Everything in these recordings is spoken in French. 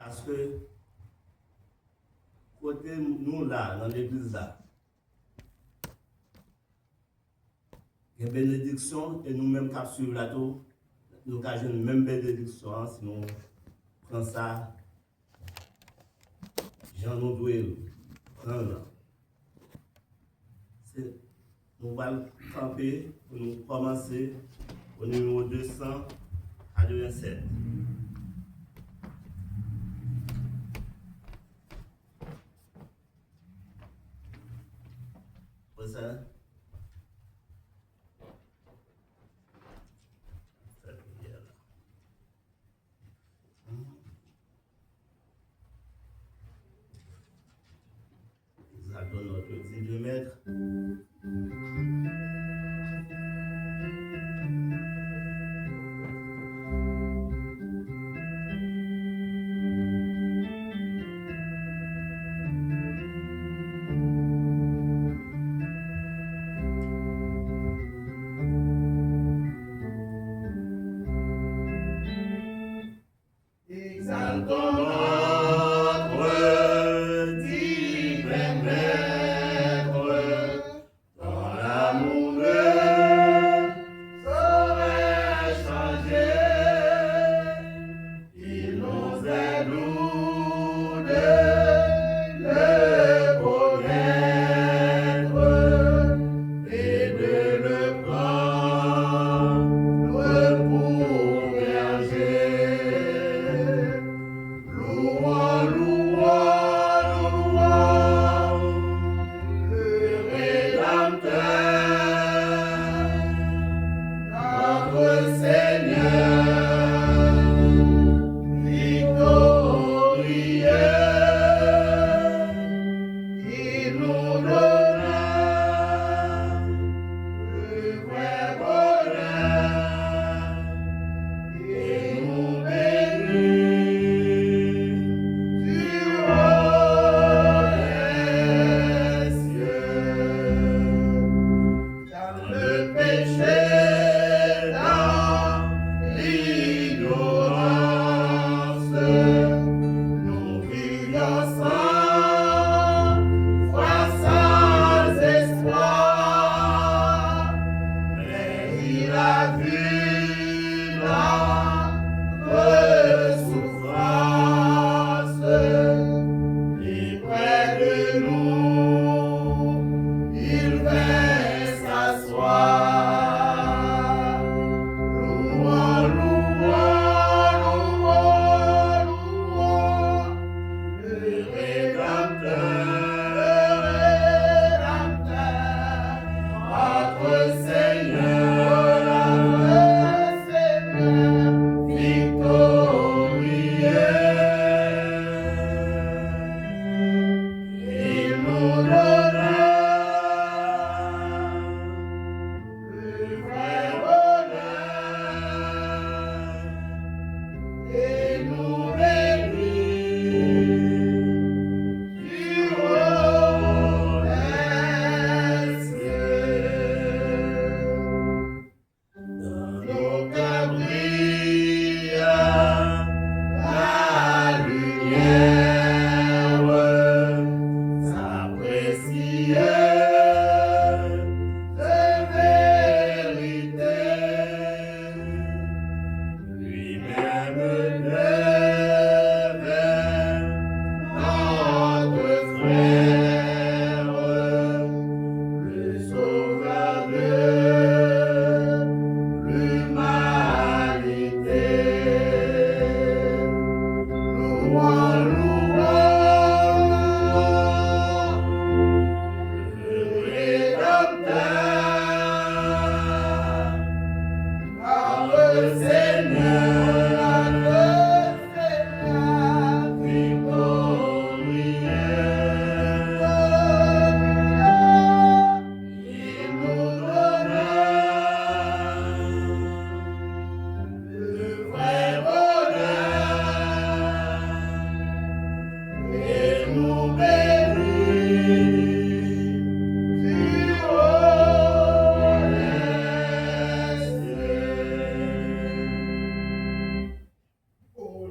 Parce que, côté nous là, dans l'église là, il y a une bénédiction et nous-mêmes qui suivons là tout, nous avons une même bénédiction si nous prenons ça, Jean nous doit prendre. Nous allons camper pour nous commencer au numéro 200 à 207. Pour ça, nous allons notre 18 mètres.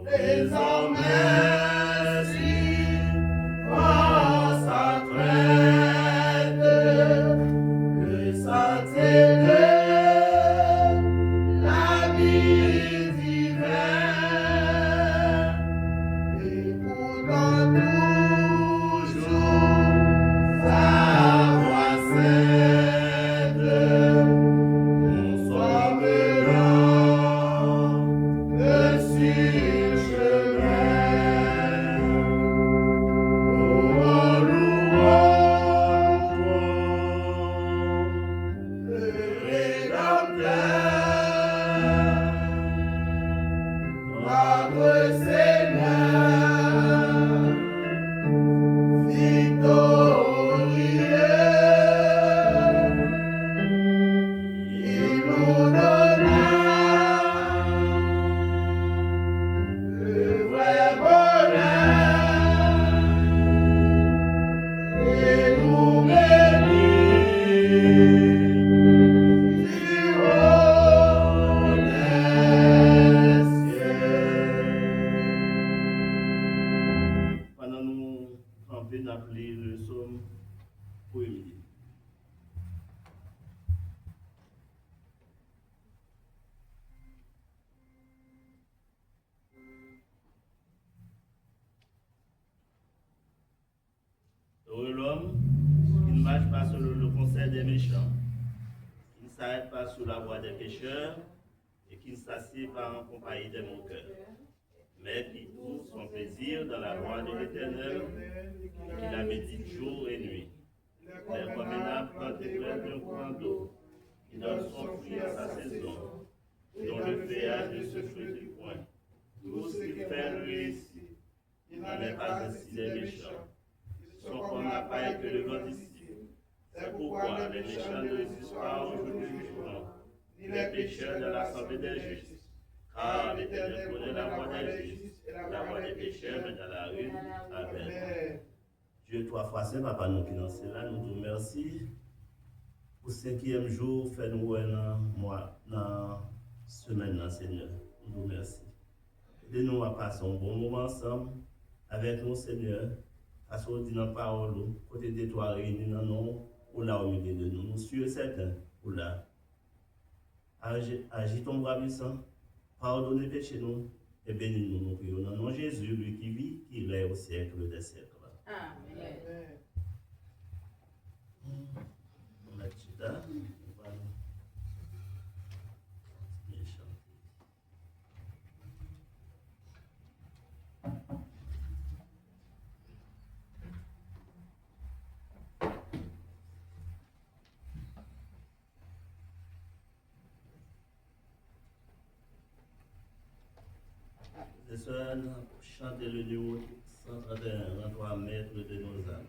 Désormais lever notre livre le psaume pour Émilie. Heureux l'homme qui ne marche pas selon le conseil des méchants, qui ne s'arrête pas sur la voie des pécheurs et qui ne s'assied pas en compagnie des moqueurs, mais qui trouve son plaisir dans la loi de l'Éternel et qui la médite jour et nuit. Il est comme un arbre planté près d'un courant d'eau, qui donne son fruit à sa saison, dont le feuillage ne se flétrit point. Tout ce qu'il fait lui réussit. Il n'en est pas ainsi des méchants. Ils sont comme la paille que le vent dissipe. C'est pourquoi les méchants ne résistent pas au jour du jugement, ni les pécheurs de l'assemblée des justes. Car l'Éternel connaît la voie des justes, et la voie des pécheurs mais dans la rue. Amen. Dieu, trois fois saint, Papa, nous qui dans cela, nous te remercions pour ce 5e jour, fait nous dans semaine, Seigneur. Nous te remercions. Aidez-nous à passer un bon moment ensemble avec nous, Seigneur. Parce qu'on dit dans la parole, côté des toi réunis dans nous, ou là au milieu de nous. Nous sommes certains, ou là. Agis ton bras puissant, pardonnez péché nous, et bénis-nous, nous prions. Dans le nom de Jésus, lui qui vit, qui règne au siècle des siècles. Amen. On va là. Les sœurs, chantez le numéro 131, 23 mètres de nos âmes.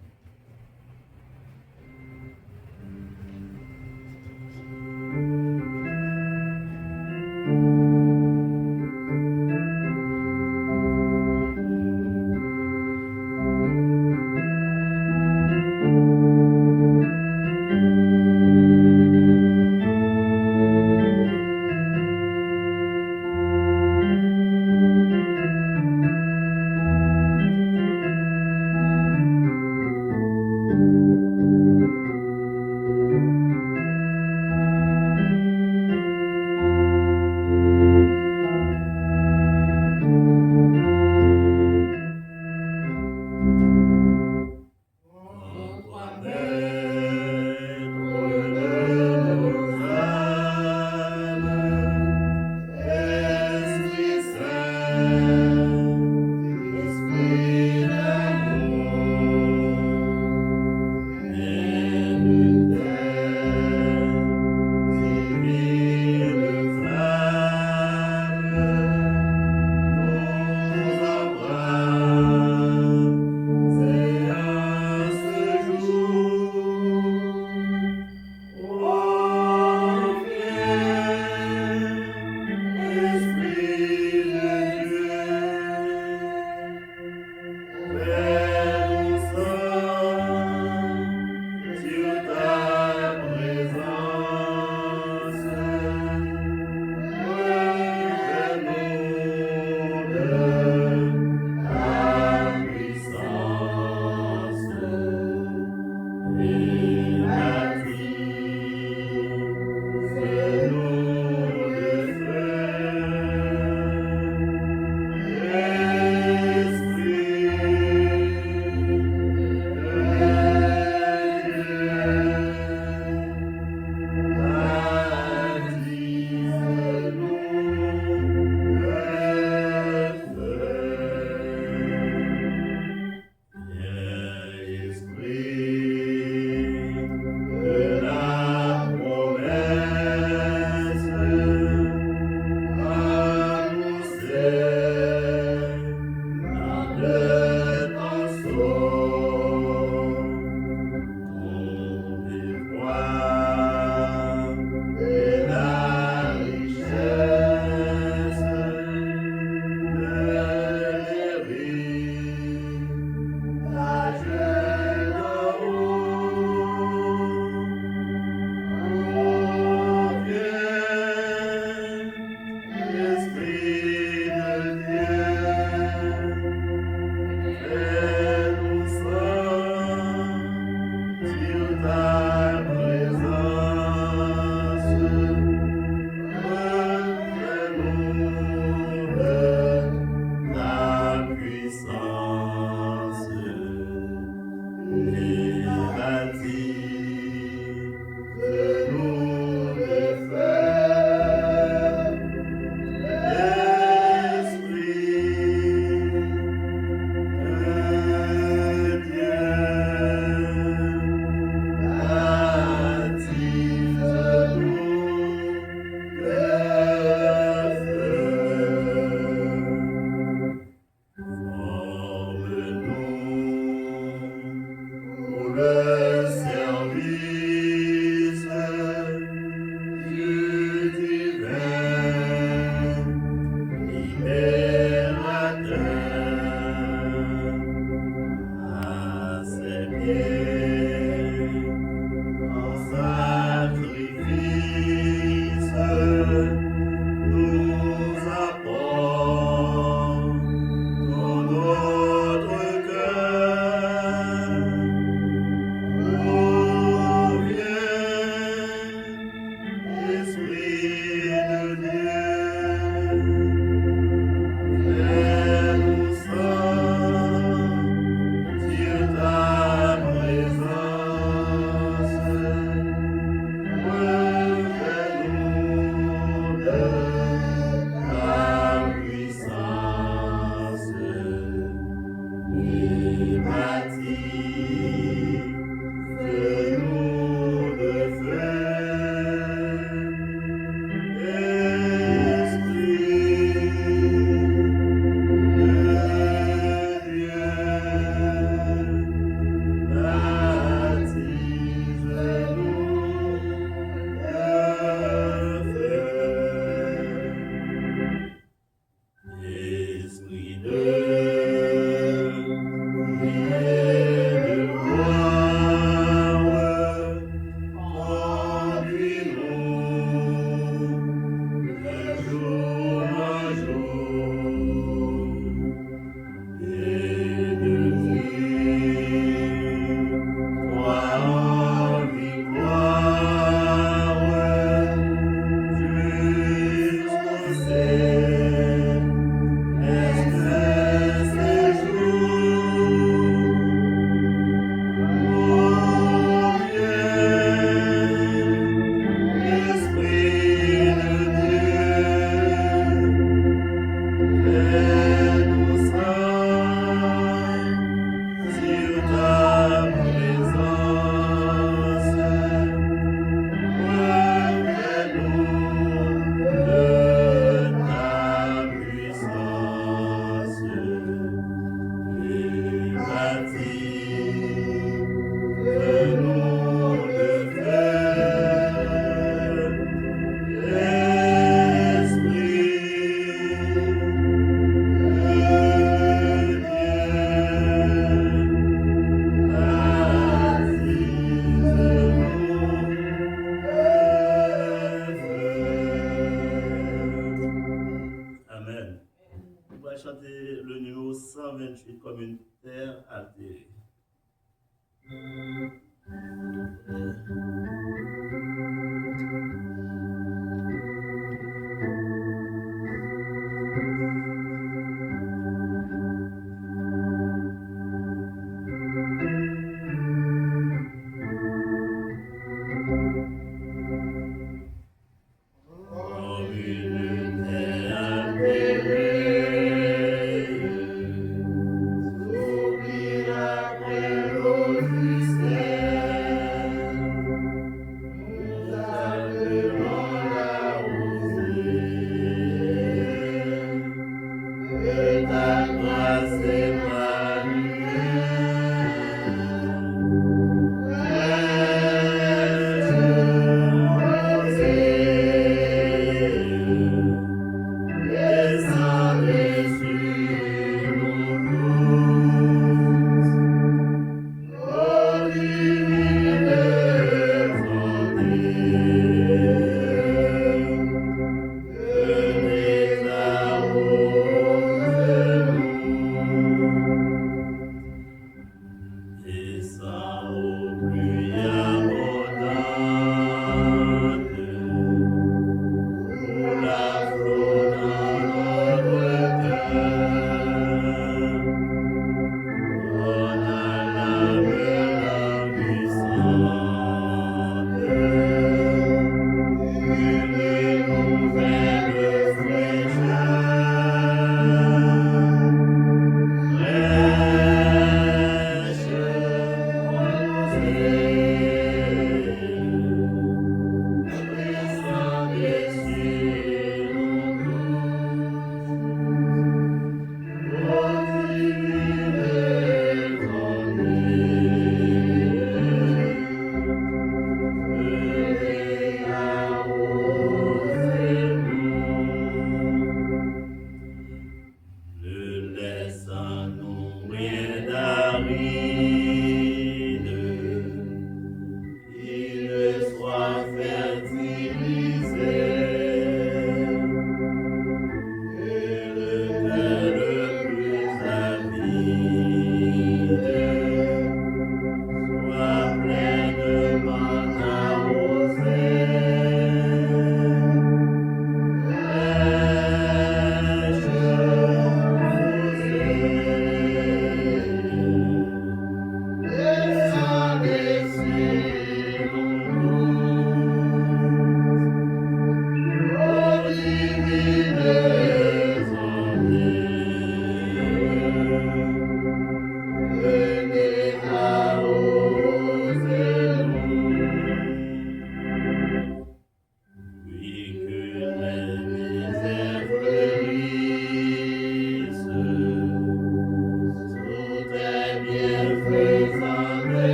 communautaire altérée.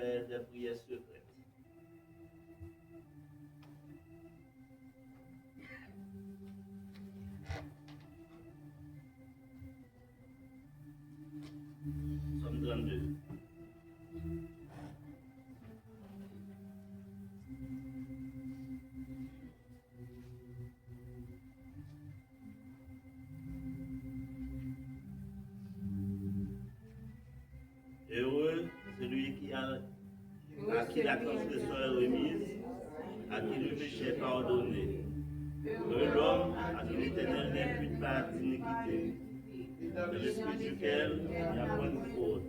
faire des prières secrètes. Somme 32. Heureux celui à qui la transgression est remise, à qui le péché est pardonné. Heureux l'homme à qui l'Éternel n'impute pas d'iniquité, de l'esprit duquel il n'y a point de faute.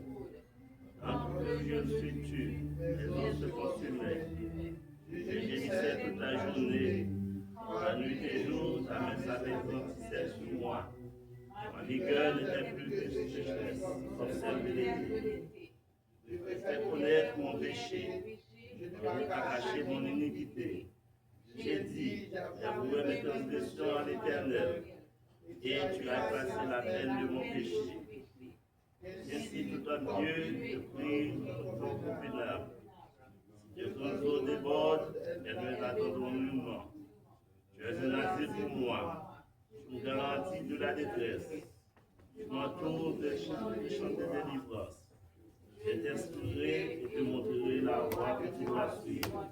Dans plusieurs suis-tu, les eaux se consumaient. Je gémissais toute la journée, la nuit et jour, ta main s'appétissait sur moi. Ma vigueur n'était plus que sécheresse, observe l'été. Je fais connaître mon péché, je n'ai pas caché mon iniquité. J'ai dit, j'avouerai mes transgressions à l'Éternel, et tu as effacé la peine de mon péché. Ainsi, tout homme Dieu te prie ton convenable. Si tes grandes eaux débordent, elles ne l'attendront nullement. Tu es un asile pour moi, tu me garantis de la détresse. Tu m'entoures de chants de délivrance. Je t'instruirai et te montrerai la voie que tu dois suivre.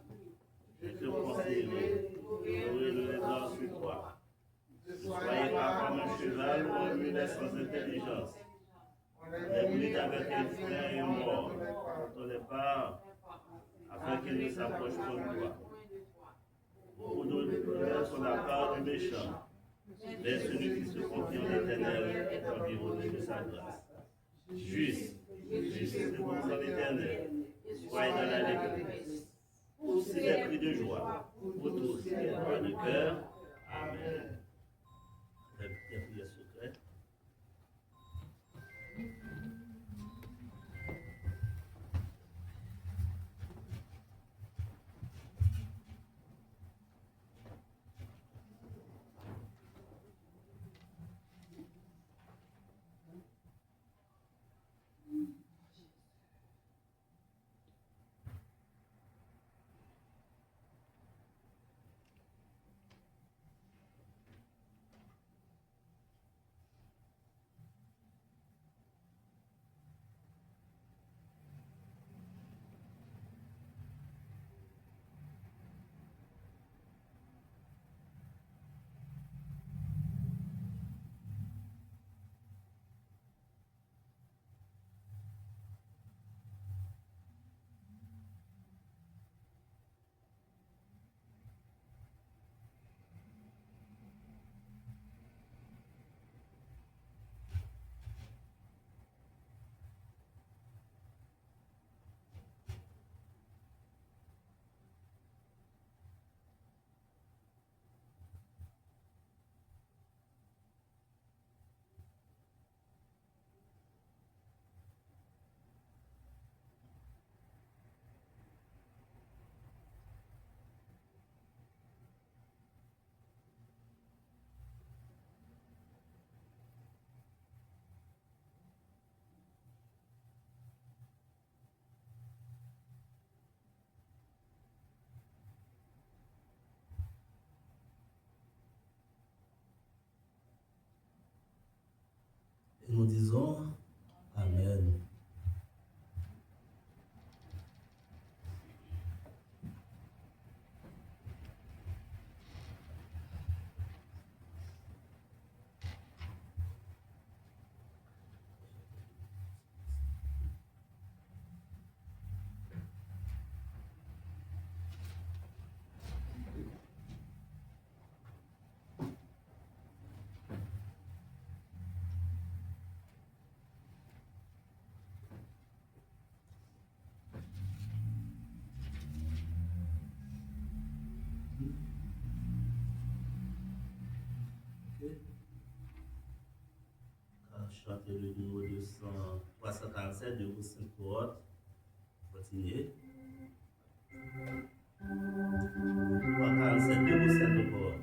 Je te conseillerai, je aurai le regard sur toi. Ne soyez pas comme un cheval ou un mulet sans intelligence. Les brides avec un frein et mort, dans les pas, afin qu'il ne s'approche pas de toi. Beaucoup d'honneur sont la part du méchant, mais celui qui se confie en l'Éternel est environné de sa grâce. Juste, réjouissez-vous en l'Éternel, soyez dans la délivrance. Poussez des cris de joie, vous tous qui êtes droits de cœur. Amen. Les prières secrètes. Et nous disons Amen. Chanter le numéro 347 de vos 5 cohortes. Continuez. 347 de vos 5 cohortes.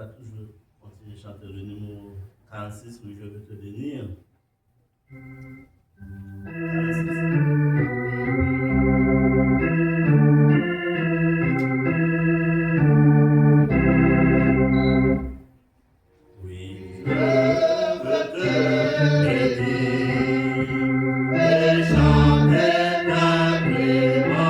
va toujours continuer à chanter le numéro 46 où je veux te bénir. 46. Oui, je veux te bénir et chanter ta clémence.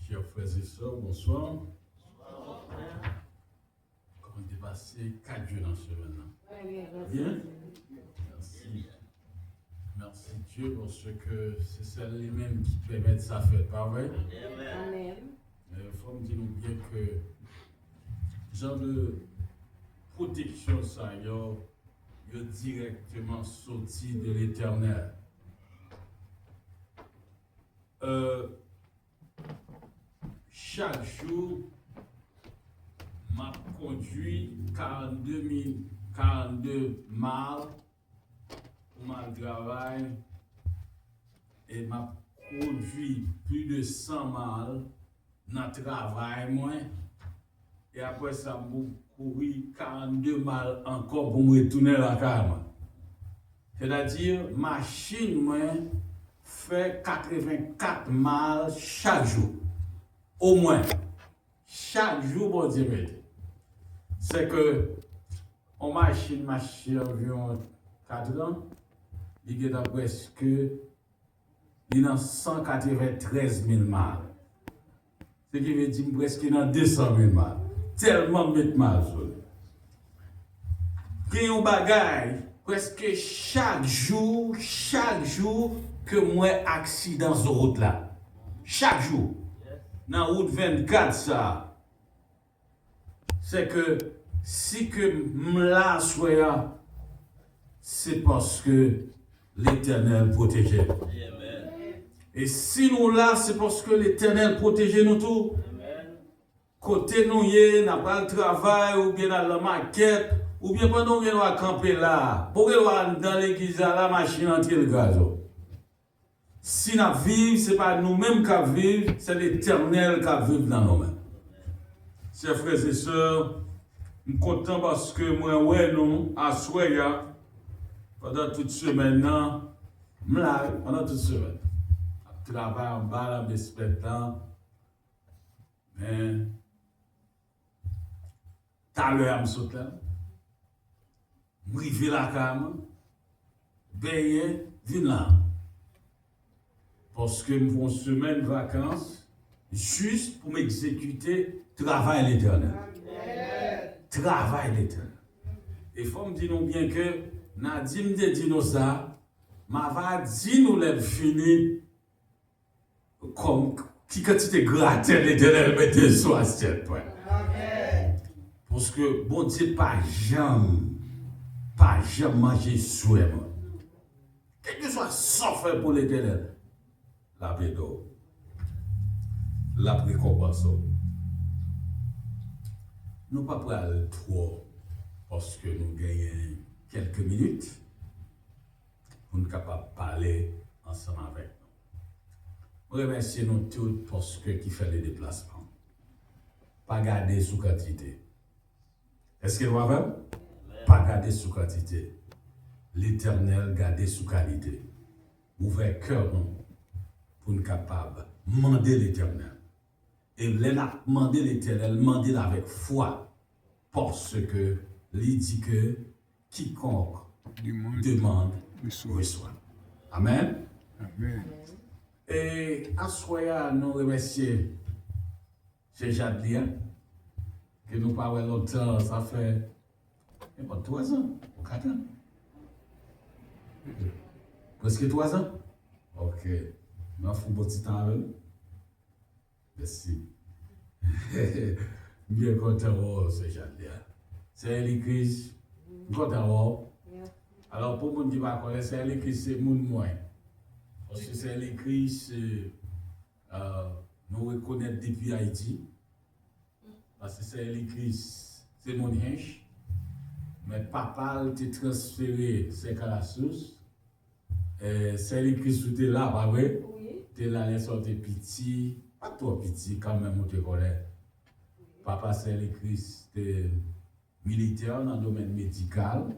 Chers frères et sœurs, bonsoir. Comment t'es passé 4 jours dans ce semaine? Bien? Merci. Merci Dieu parce que c'est celle-là-même qui permet ça faire, pas vrai? Amen. Il faut me dire bien que genre de protection, ça, il est directement sorti de l'Éternel. Chaque jour, m'a conduit 42 miles pour mon travail et m'a conduit plus de 100 miles dans le travail. Et après ça, m'a couru 42 miles encore pour me retourner à la cave. C'est-à-dire, machine fait 84 miles chaque jour. Au moins, chaque jour, bon Dieu, c'est que on machine environ 4 ans, il est presque 193 000 miles. Ce qui veut dire presque 200 000 miles. Tellement de mal. Il y a un bagage, presque chaque jour, que moi accident sur route là. Chaque jour. Dans la route 24, ça, c'est que si que m'la soya, c'est parce que l'Éternel protège. Et si nous là, c'est parce que l'Éternel protège nous tout. Côté nous, n'a pas le travail, ou bien dans la maquette, ou bien pendant que nous allons camper là, pour que nous allons dans l'église, la machine entre le gaz. Si nous vivons, ce n'est pas nous-mêmes qui vivons, c'est l'Éternel qui vit dans nous-mêmes. Chers frères et sœurs, je suis content parce que moi, ouais, nous, à Soya, pendant toute semaine, pendant toute semaine, je travaille en bas, je spectacles, mais tout à l'heure, je suis là, je suis la cam, veiller, viens là. Parce que je fais une semaine de vacances, juste pour m'exécuter travail l'éternel. Travail l'éternel. Et il faut me dire bien que, Nadim me dit nous ça, ma va dire nous les fini, comme qui quantité gratin l'éternel mette sur la tête. Parce que bon Dieu pas jamais manger souhait. Quel que soit sans faire pour l'éternel, la bédo, la récompense. Nous ne pouvons pas aller trop parce que nous gagnons quelques minutes pour nous capables de parler ensemble avec nous. Je remercie nous tous parce que qui fait les déplacements. Pas garder sous quantité. Est-ce que vous avez? Pas garder sous quantité. L'Éternel garder sous qualité. Ouvrez cœur pour nous capables de demander l'Éternel. Et là, demander l'Éternel, demander avec foi. Parce que, il dit que quiconque demande reçoit. Amen. Amen. Et à Soya, nous remercions chez Jadlia, que nous parlons longtemps, ça fait 3 ans, 4 ans. Presque 3 ans? Ok. Nous avons fait un petit temps avec nous. Merci. Bien content, c'est Jadlia. C'est l'église, content. Alors, pour les gens qui ne connaissent pas, c'est l'église, c'est mon moins. Parce que c'est l'église, nous reconnaissons depuis Haïti. Parce que c'est l'église, c'est mon hinge. Mais papa a été transféré, c'est qu'à la source. C'est l'église où tu es là, pas vrai? Tu es là, les sortes petits, pas trop petits quand même, on te connaît. Papa, c'est l'église militaire dans le domaine médical.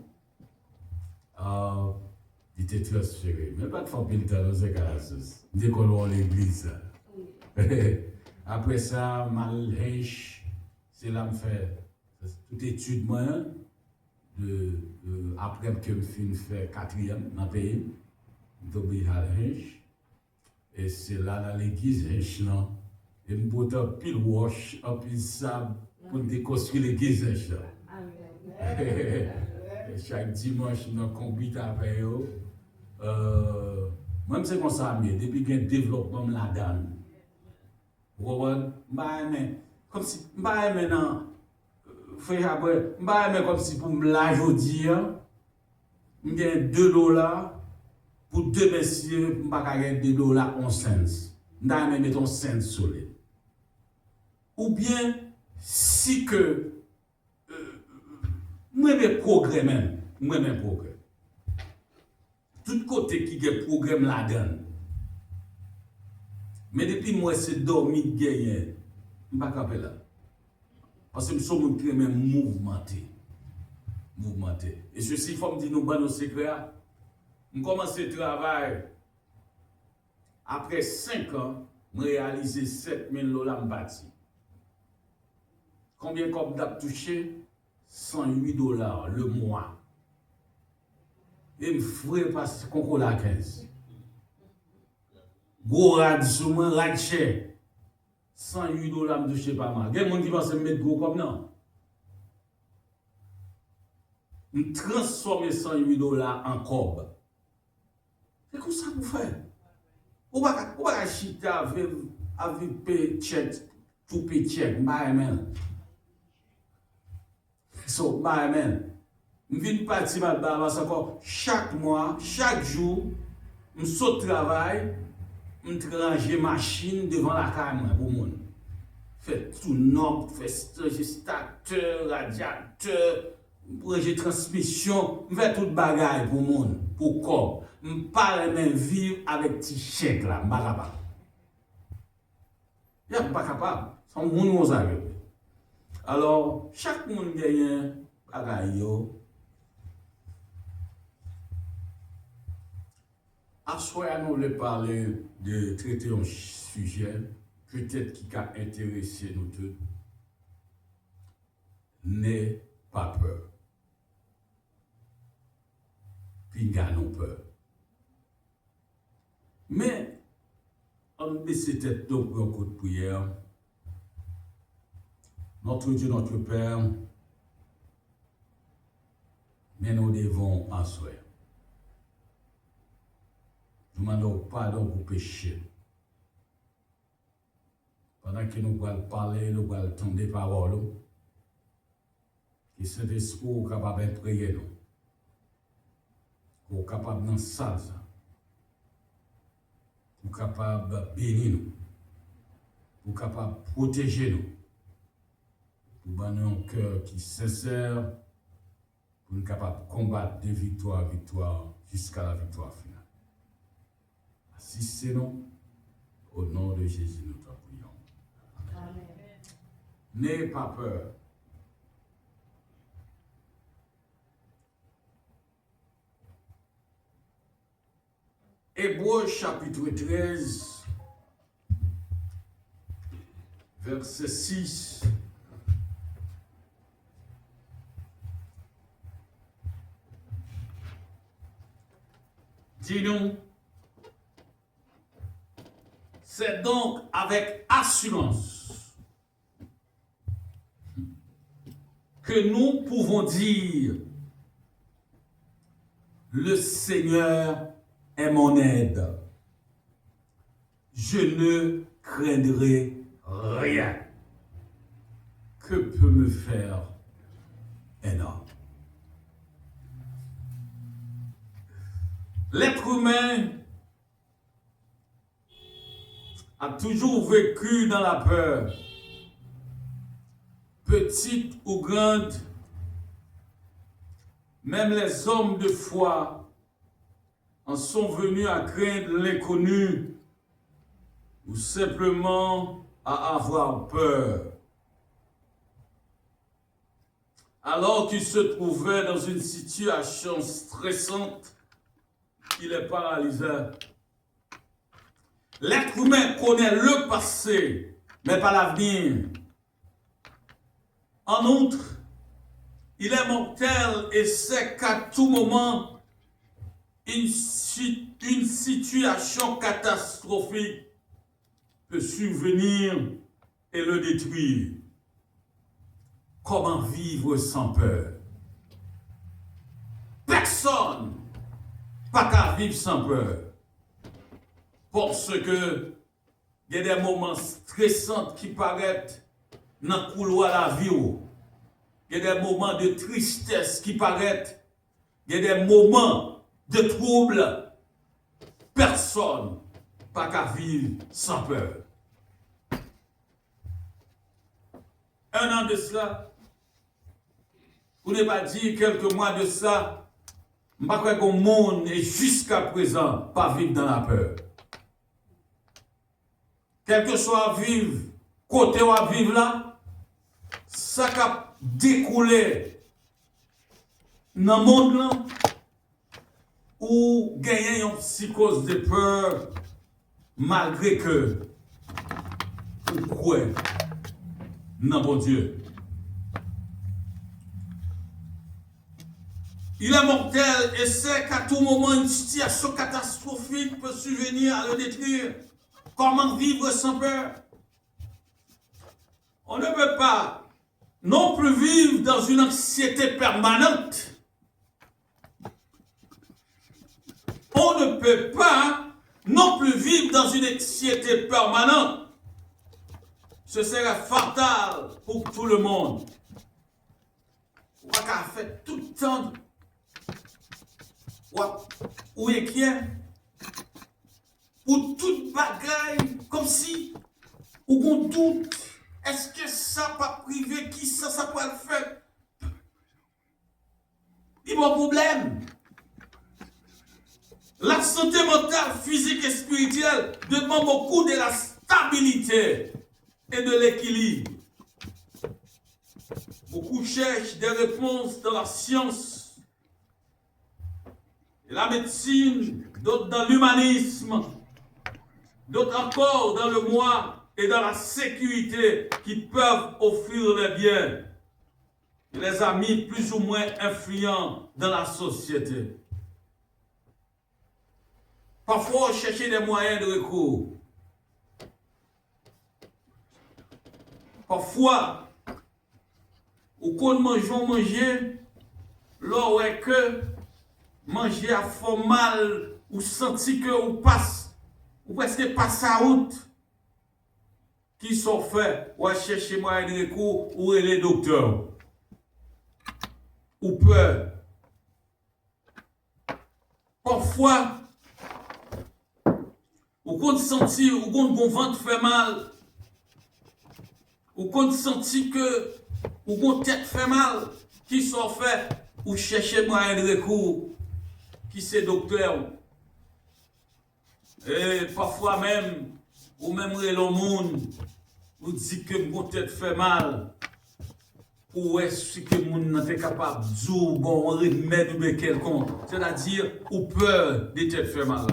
Il était transféré. Mais pas de fois militaire, c'est qu'à la source. Dès qu'on va à l'église. Après ça, mal riche, c'est là que je fais toute étude moi. Après que je fais 4e dans le pays, je suis riche. Et c'est là dans l'église riche. Et je mets un pile wash, un pile sable pour déconstruire l'église riche. Chaque dimanche, nous combiné avec eux. Même c'est comme ça, mais depuis qu'il y a un développement là-dedans. Vous voyez, comme si, maintenant, comme si pour me la aujourd'hui, il y a $2 pour 2 messieurs, je ne peux pas gagner $2 en cents. Je vais mettre un cent sur les. Ou bien, si que, moi, je progrès même, moi, je progrès. Tout côté qui a progrès là-dedans. Mais depuis moi, c'est dormi de gagner. Je ne peux pas capter là. Parce que nous sommes qui même mouvementés. Et ceci, il faut me dire, nous avons nos secrets. Je commence le travail. Après 5 ans, je réalise $7,000 bâti. Combien comme d'ab touché? $108 le mois. Et je ferai passer concours à 15. Gros rad sur moi, rad cher. $108 me touché pas mal. Il y a des gens qui pensent me mettre gros comme non. Je transforme $108 en cob. C'est comme ça que vous faites. Vous ne pouvez pas acheter avec paycheck, tout paycheck, amen. So, amen. Je viens partir parce que chaque mois, chaque jour, je saute travail, ranger machine devant la caméra pour monde. Fait tout knob, fait starter, radiateur, ranger transmission, fait toute bagaille pour monde, pour corps. Pas même vivre avec petit chèque là, pas capable. Il n'y a pas capable. C'est un monde qui a. Alors, chaque monde gagne un bagaille. À soi, nous voulons parler de traiter un sujet, peut-être qui a intéressé nous tous. N'aie pas peur. Puis gagnons peur. Mais, on baisse tête pour un coup de prière. Notre Dieu, notre Père, mais nous devons asseoir. Nous demandons pardon pour péché. Pendant que nous allons parler, nous allons entendre des paroles, que Saint-Esprit est capable de prier nous. Qu'on est capable de salle ça. Qu'on est capable de bénir nous. Qu'on est capable de protéger nous. Pour donner un cœur qui est sincère, pour être capable de combattre de victoire en victoire jusqu'à la victoire finale. Assistez-nous au nom de Jésus, nous te prions. Amen. N'ayez pas peur. Hébreux chapitre 13, verset 6. Dis-nous, c'est donc avec assurance que nous pouvons dire, le Seigneur est mon aide. Je ne craindrai rien. Que peut me faire un homme? L'être humain a toujours vécu dans la peur, petite ou grande. Même les hommes de foi en sont venus à craindre l'inconnu ou simplement à avoir peur. Alors qu'il se trouvait dans une situation stressante, il est paralysé. L'être humain connaît le passé, mais pas l'avenir. En outre, il est mortel et sait qu'à tout moment, une situation catastrophique peut survenir et le détruire. Comment vivre sans peur? Personne pas qu'à vivre sans peur. Parce que il y a des moments stressants qui paraissent dans le couloir de la vie. Il y a des moments de tristesse qui paraissent. Il y a des moments de trouble. Personne pas qu'à vivre sans peur. Un an de cela, vous n'avez pas dit quelques mois de ça, je ne crois pas que le monde est jusqu'à présent pas vivre dans la peur. Quel que soit vivre, côté où vivre là, ça a découlé dans le monde là, où gagner une psychose de peur, malgré que vous croyez dans bon Dieu. Il est mortel et sait qu'à tout moment une situation catastrophique peut survenir à le détruire. Comment vivre sans peur? On ne peut pas non plus vivre dans une anxiété permanente. On ne peut pas non plus vivre dans une anxiété permanente. Ce serait fatal pour tout le monde. On va faire tout le temps ou inquiet ou toute bagaille, comme si, ou on doute, est-ce que ça pas privé, qui ça peut le faire? Il y a un problème. La santé mentale, physique et spirituelle dépend beaucoup de la stabilité et de l'équilibre. Beaucoup cherchent des réponses dans la science, la médecine, d'autres dans l'humanisme, d'autres encore dans le moi et dans la sécurité qui peuvent offrir les biens, les amis plus ou moins influents dans la société. Parfois, chercher des moyens de recours. Parfois, ou qu'on manger, là est que manger a fait mal, ou senti que ou passe, ou presque passe à route, qui sont faits, ou à chercher moyen de recours, ou les docteurs, ou peur. Parfois, ou qu'on senti, ou qu'on ventre fait mal, ou qu'on senti que ou qu'on tête fait mal, qui sont faits, ou chercher moyen de recours, qui c'est docteur. Et parfois même, ou même le monde, ou dit que mon tête fait mal, ou est-ce que mon n'est capable de dire bon remède ou quelconque, c'est-à-dire ou peur de tête fait mal.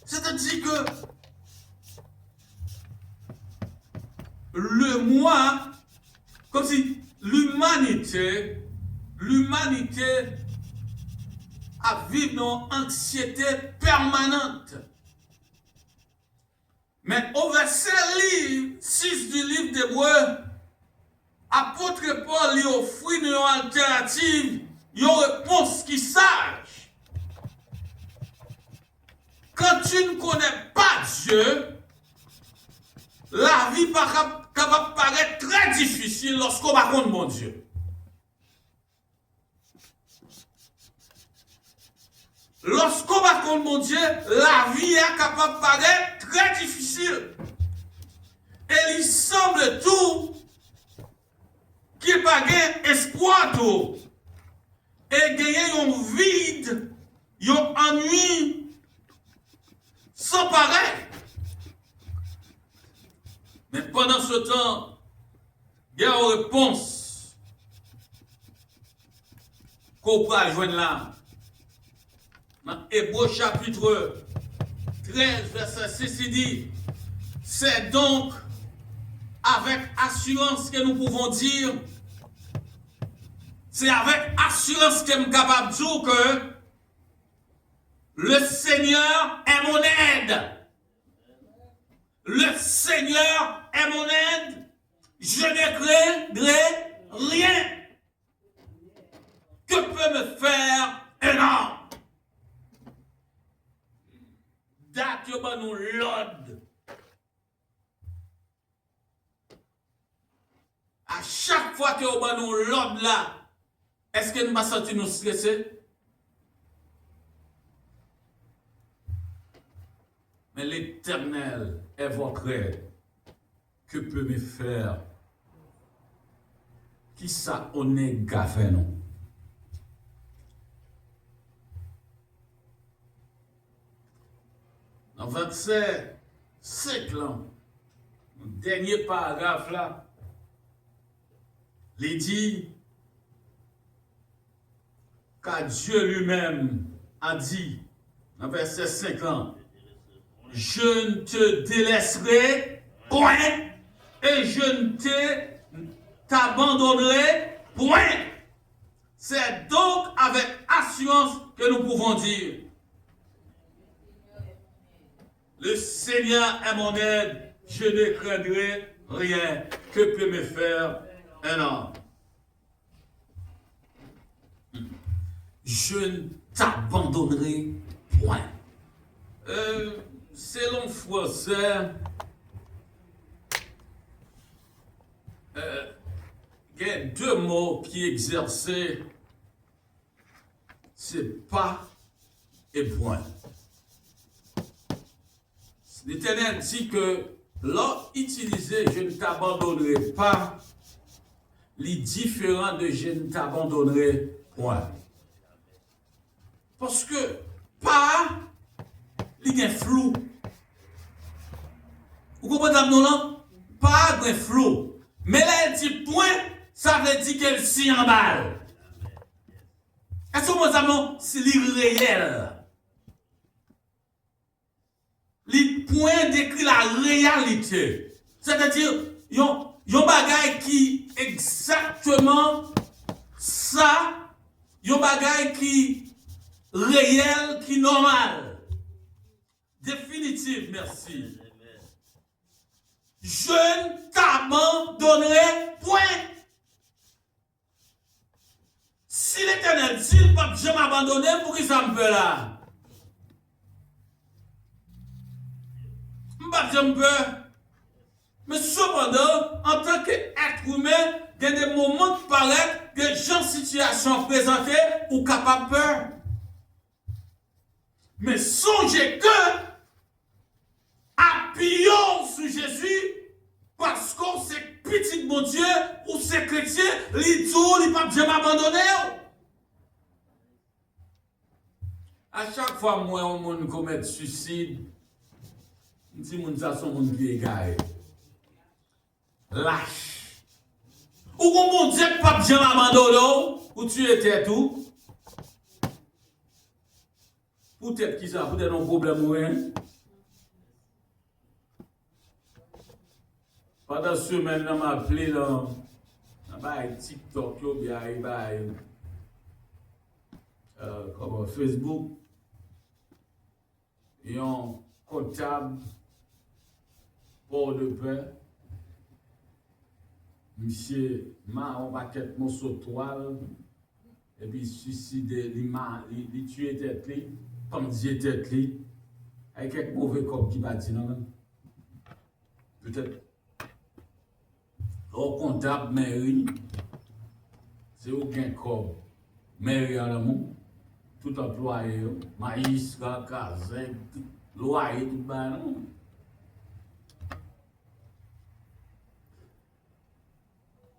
C'est-à-dire que le moi, comme si l'humanité a vécu dans une anxiété permanente. Mais au verset 6 du livre d'Hébreux, apôtre Paul lui offre une alternative, une réponse qui sage. Quand tu ne connais pas Dieu, la vie va paraître très difficile lorsqu'on va contre mon Dieu. Lorsqu'on va contre mon Dieu, la vie est capable de paraître très difficile. Et il semble tout qu'il n'y a pas d'espoir tout. Et gagner un vide, un ennui sans pareil. Mais pendant ce temps, il y a une réponse qu'on peut joindre là. Dans Hébreux chapitre 13, verset 6, il dit, c'est donc avec assurance que nous pouvons dire, c'est avec assurance que nous sommes capables de dire que le Seigneur est mon aide. Le Seigneur est mon aide. Je ne craindrai rien. Que peut me faire un homme? Date yo ban nou l'ordre. À chaque fois que yo ban nou l'ordre là, est-ce que nous va sentir nous stressés? Mais l'Éternel est votre aide. Que peut me faire? Qui ça on est gaffé non? Dans verset 5 là, le dernier paragraphe là, il dit car Dieu lui-même a dit, dans verset 5 là, je ne te délaisserai point et je ne t'abandonnerai point. C'est donc avec assurance que nous pouvons dire, le Seigneur est mon aide, je ne craindrai rien. Que peut me faire un homme? Je ne t'abandonnerai point. Selon français, il y a deux mots qui exercent, c'est pas et point. l'Éternel dit que l'ordre utilisé, je ne t'abandonnerai pas, les différents de je ne t'abandonnerai point. Parce que pas, il y a flou. Vous comprenez nous là? Pas de flou. Mais là, elle dit point, ça veut dire qu'elle s'y emballe. Est-ce que nous avons c'est réel? Les points décrit la réalité. C'est-à-dire, il y a un bagage qui exactement ça, il y a un bagage qui réel, qui normal. Définitif, merci. Je ne t'abandonnerai point. Si l'Éternel dit, le pape, je m'abandonner, pour qui ça me peut là? Je me peux. Mais cependant, en tant qu'être humain, il y a des moments qui paraissent que gens situation présentée ou capable peur. Mais songez que appuyons sur Jésus parce qu'on c'est petit mon Dieu ou c'est chrétien, les tout, les pas jamais abandonné. À chaque fois moi on monde commet suicide, si moun ça son monde qui égaré. Lâche. Ou qu'on bon Dieu pas jamais abandonné ou tu étais tout. Peut-être qu'ils ont peut-être un problème ou rien. Pendant ce semaine, on m'a appelé dans TikTok, comme Facebook. Et un comptable pour de paix. Monsieur m'a un paquet de morceaux de toile. Et puis suicidé, il tué tête li, comme dit tête li, avec quelques mauvais corps qui bâtit non. Peut-être. Au comptable mairie, c'est aucun corps. Mairie en amont, tout employé, maïs, caca, zinc, loyer, tout bas non.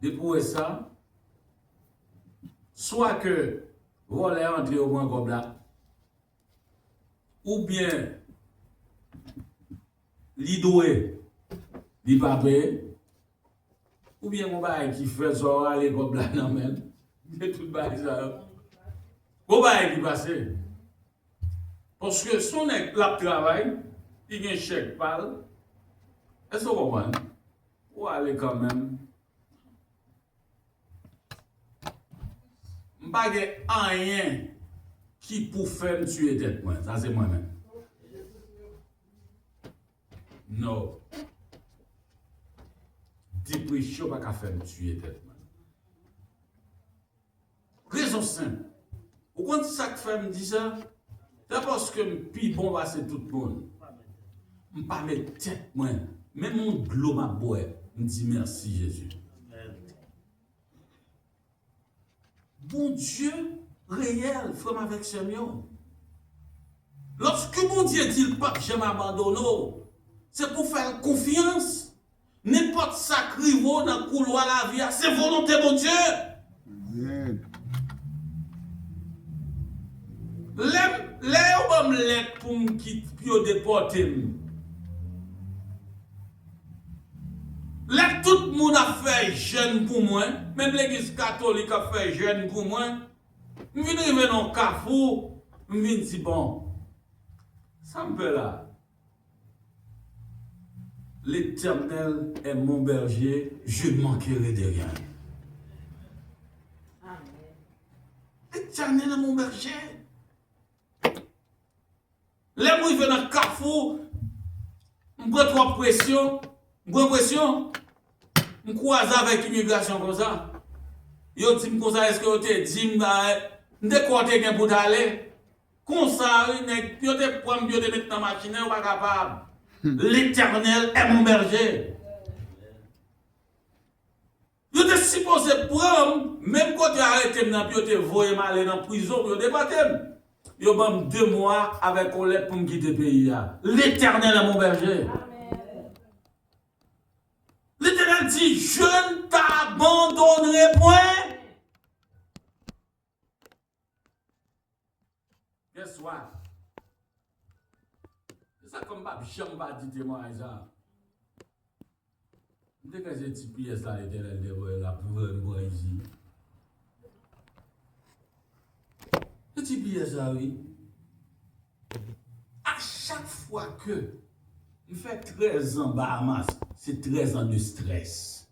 Depuis ça, soit que voler entrer au moins comme là, ou bien l'idoué, l'ipapé, ou bien mon bail qui fait ça aller comme là non même, c'est tout bail ça. Mon bail qui passe. Parce que son la travail, il y a un chèque pâle. Est-ce que vous comprenez? Ou aller quand même. Pas rien qui pour faire me tuer tête moi, ça c'est moi-même. Non. Dépression pas qu'à faire me tuer tête moi. Raison simple. Pourquoi ça que fait me dire ça? C'est parce que puis bon va c'est tout le monde. Me pas mettre tête moi, même mon globe m'a boire, me dit merci Jésus. Bon Dieu réel, frère avec Seigneur. Lorsque mon Dieu dit le pape, je m'abandonne, c'est pour faire confiance. N'importe sacrivo dans le couloir la vie, c'est volonté mon Dieu. Les pour me quitter, pour déporter. Là, tout le monde a fait jeune pour moi, même l'église catholique a fait jeune pour moi. Je viens arriver dans le carrefour, je viens dire bon, ça me fait là. L'Éternel est mon berger, je ne manquerai de rien. L'Éternel est mon berger. Là, je viens dans le carrefour, je prends trop pression. Je croise avec l'immigration comme ça. Yo dit comme ça, est-ce que vous te dit, de quoi tu pour aller? Comme ça, yo te prend, yo te mettre dans la machine, ou pas capable. L'Éternel est mon berger. Yo te supposé prendre, même quand tu arrêté, yo te voyé mal dans la prison, yo te battu. Yo bam 2 mois avec colère pour me quitter le pays. L'Éternel est mon berger. L'Éternel dit, je ne t'abandonnerai point. Guess what? C'est ça comme pas j'aime pas dire témoignage ça. Dès que j'ai dit pièce là, l'Éternel de la pouvoir ici. Petit pièce ça oui. À chaque fois que je fais 13 ans Bahamas, c'est 13 ans de stress.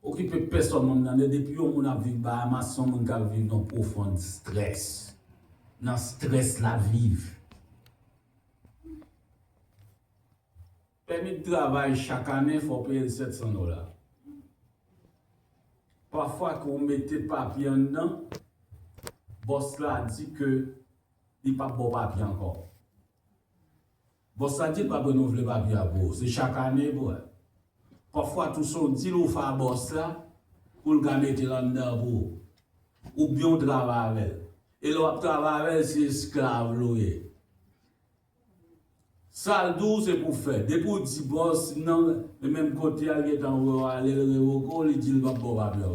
Occupé personne dans depuis on a vécu Bahamas, son monde qui vivre dans profond stress. Dans stress la vivre. Permis de travail chaque année, il faut payer $700. Parfois, quand vous mettez papier en dedans, boss là dit que il n'y a pas de bon papier encore. Boss là dit qu'il n'y a pas de renouveler papier à vous. C'est chaque année. Parfois, tout son dit ou fait boss là pour le mettre là dedans pour. Ou bien travailler avec. Et là, travailler avec, c'est esclave loué. Ça, le doux, c'est pour faire. Dès pour dire boss, non, le même côté, il est en haut, aller le révoquer, il dit qu'il va pas papier.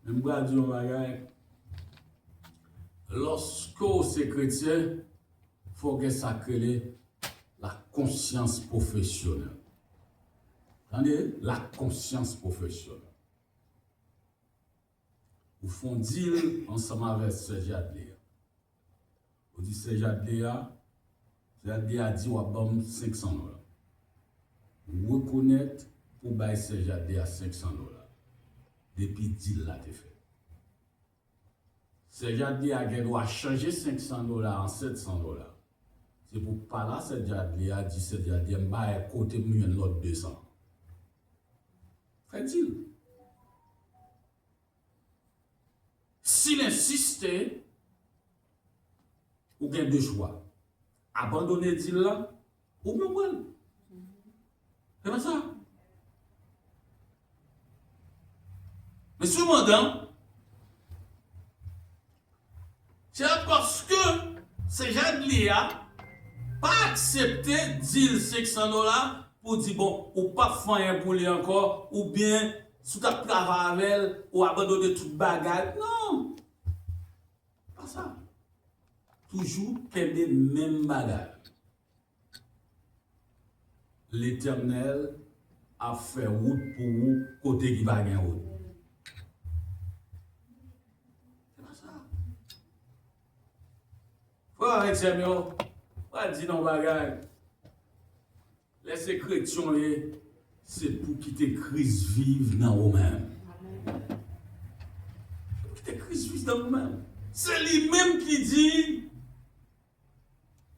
Je vais dire un bagage. Lorsque c'est chrétien, il faut que ça crée la conscience professionnelle. Entendez? La conscience professionnelle. Vous font dire ensemble avec Serge Adléa. Vous dites Serge Adléa dit ou abom $500. Vous reconnaître pour bailler Serge Adléa $500. Depuis deal là t'es fait. Serge Adléa doit changer $500 en $700. C'est pour pas là Serge Adléa dit Serge Adléa m'a côté pour l'autre 200. Fait-il? S'il insiste, ou bien deux choix. Abandonner le deal là, ou bien prendre. C'est pas ça. Mais cependant, c'est parce que ces gens-là pas accepté deal $500 pour dire bon, ou pas faire pour lui encore, ou bien sous ta travail avec ou abandonner toute bagarre. Non, pas ça. Toujours qu'elle est même bagarre. L'Éternel a fait route pour vous, côté qui va gagner route. C'est pas ça. Frère avec Samuel, pas dire non bagarre. Les écritures, c'est pour quitter crise vive dans vous-même. Quitter crise vive dans vous-même. C'est lui-même qui dit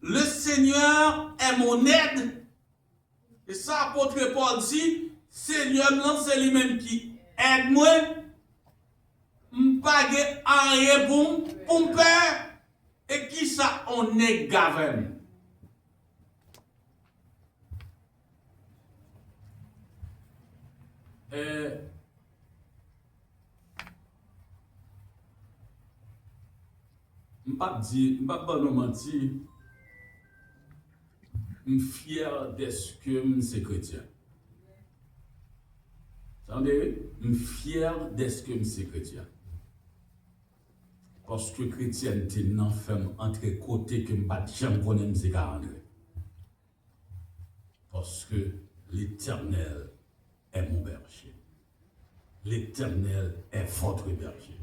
le Seigneur est mon aide. Et ça, apôtre Paul dit, Seigneur, c'est lui-même qui aide moi. Je ne pas rien pour me faire. Et qui ça, on est gavé. Je ne pas dire, je ne pas mentir. Je suis fier de ce que je suis chrétien. Vous entendez? Je suis fier de ce que je suis chrétien. Parce que chrétienté n'a fait entre côtés que je ne jamais connais mes égards. Parce que l'Éternel est mon berger. L'Éternel est votre berger.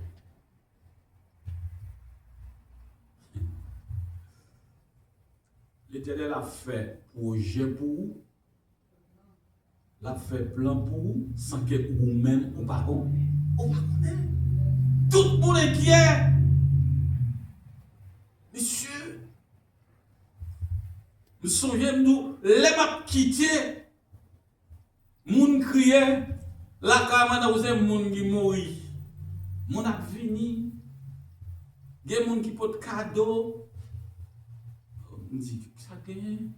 L'Éternel a fait projet pour vous, l'a fait plan pour vous, sans que vous-même ou pas bon. Tout le monde est inquiet. Monsieur, nous souvenons-nous, les m'a quitté, moun criait, la caméra vous avez moun qui mourit. Moun a vini, il y a moun qui porte cadeau. Je dis, ça gagne.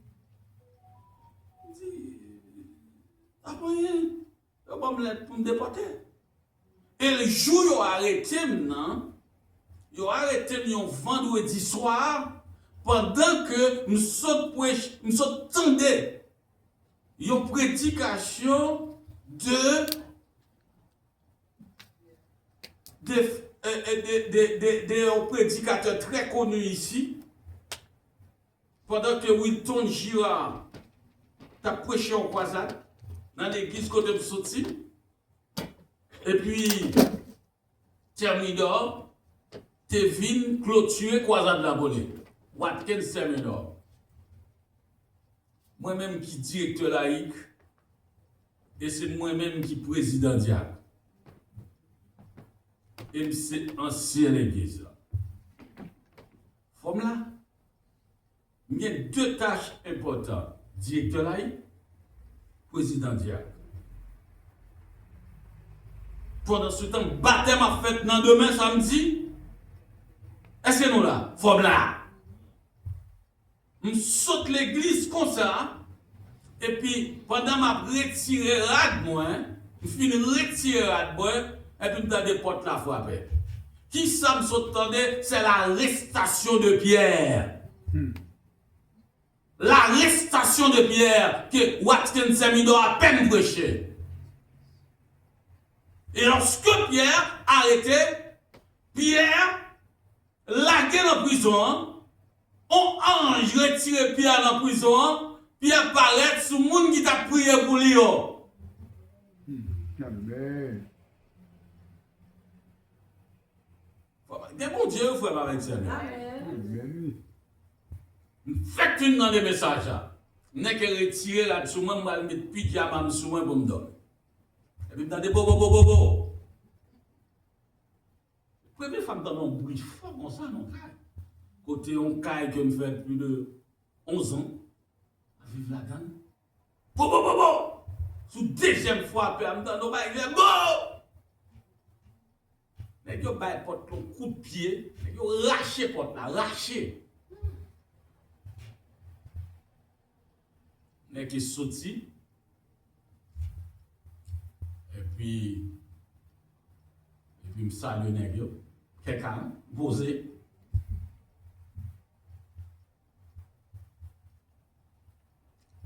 Je dis, ah, rien. Je vais me pour me déporter. Et le jour où ils ont arrêté, ils ont arrêté un vendredi soir, pendant que nous sommes tendés une prédication de prédicateurs très connus ici, pendant que Wilton Girard t'a prêché en croisade dans l'église côté de sorti, et puis Thermidor t'es venu clôturer croisade la volée. Watkins Thermidor. Moi-même qui directeur laïque, et c'est moi-même qui président diacre. Et c'est ancienne église là. Forme là, il y a deux tâches importantes. Directeur laïque, président diacre. Pendant ce temps, baptême a fait dans demain samedi. Est-ce que nous là? Forme là. On saute l'église comme ça. Et puis, pendant ma retiré rad moi, je finis retirer rad moi, et puis dans des portes la frappée. Qui ça me s'entendait? C'est l'arrestation de Pierre. L'arrestation de Pierre que Watkins Thermidor a à peine prêché. Et lorsque Pierre a arrêté, Pierre lagué dans la prison, on ange retiré Pierre dans la prison, Pierre paraît sur le monde qui t'a prié pour lui. Amen. Des bon Dieu, frère avec ça. Amen. Faites une dans les messages. N'est que retirer là sur moi, je vais mettre pyjama sur moi pour me donner. Et puis, dans des bobo. La première femme dans un bruit fort comme ça, non? Côté on caille que me fait plus de 11 ans, à vivre là-dedans. Bobo! Sous deuxième fois, puis en dedans, on va dire bon! Mais yo bay porte ton coup de pied, yo raché porte là, raché. Mais qui sorti. Et puis me salue nèg yo, quelqu'un posé.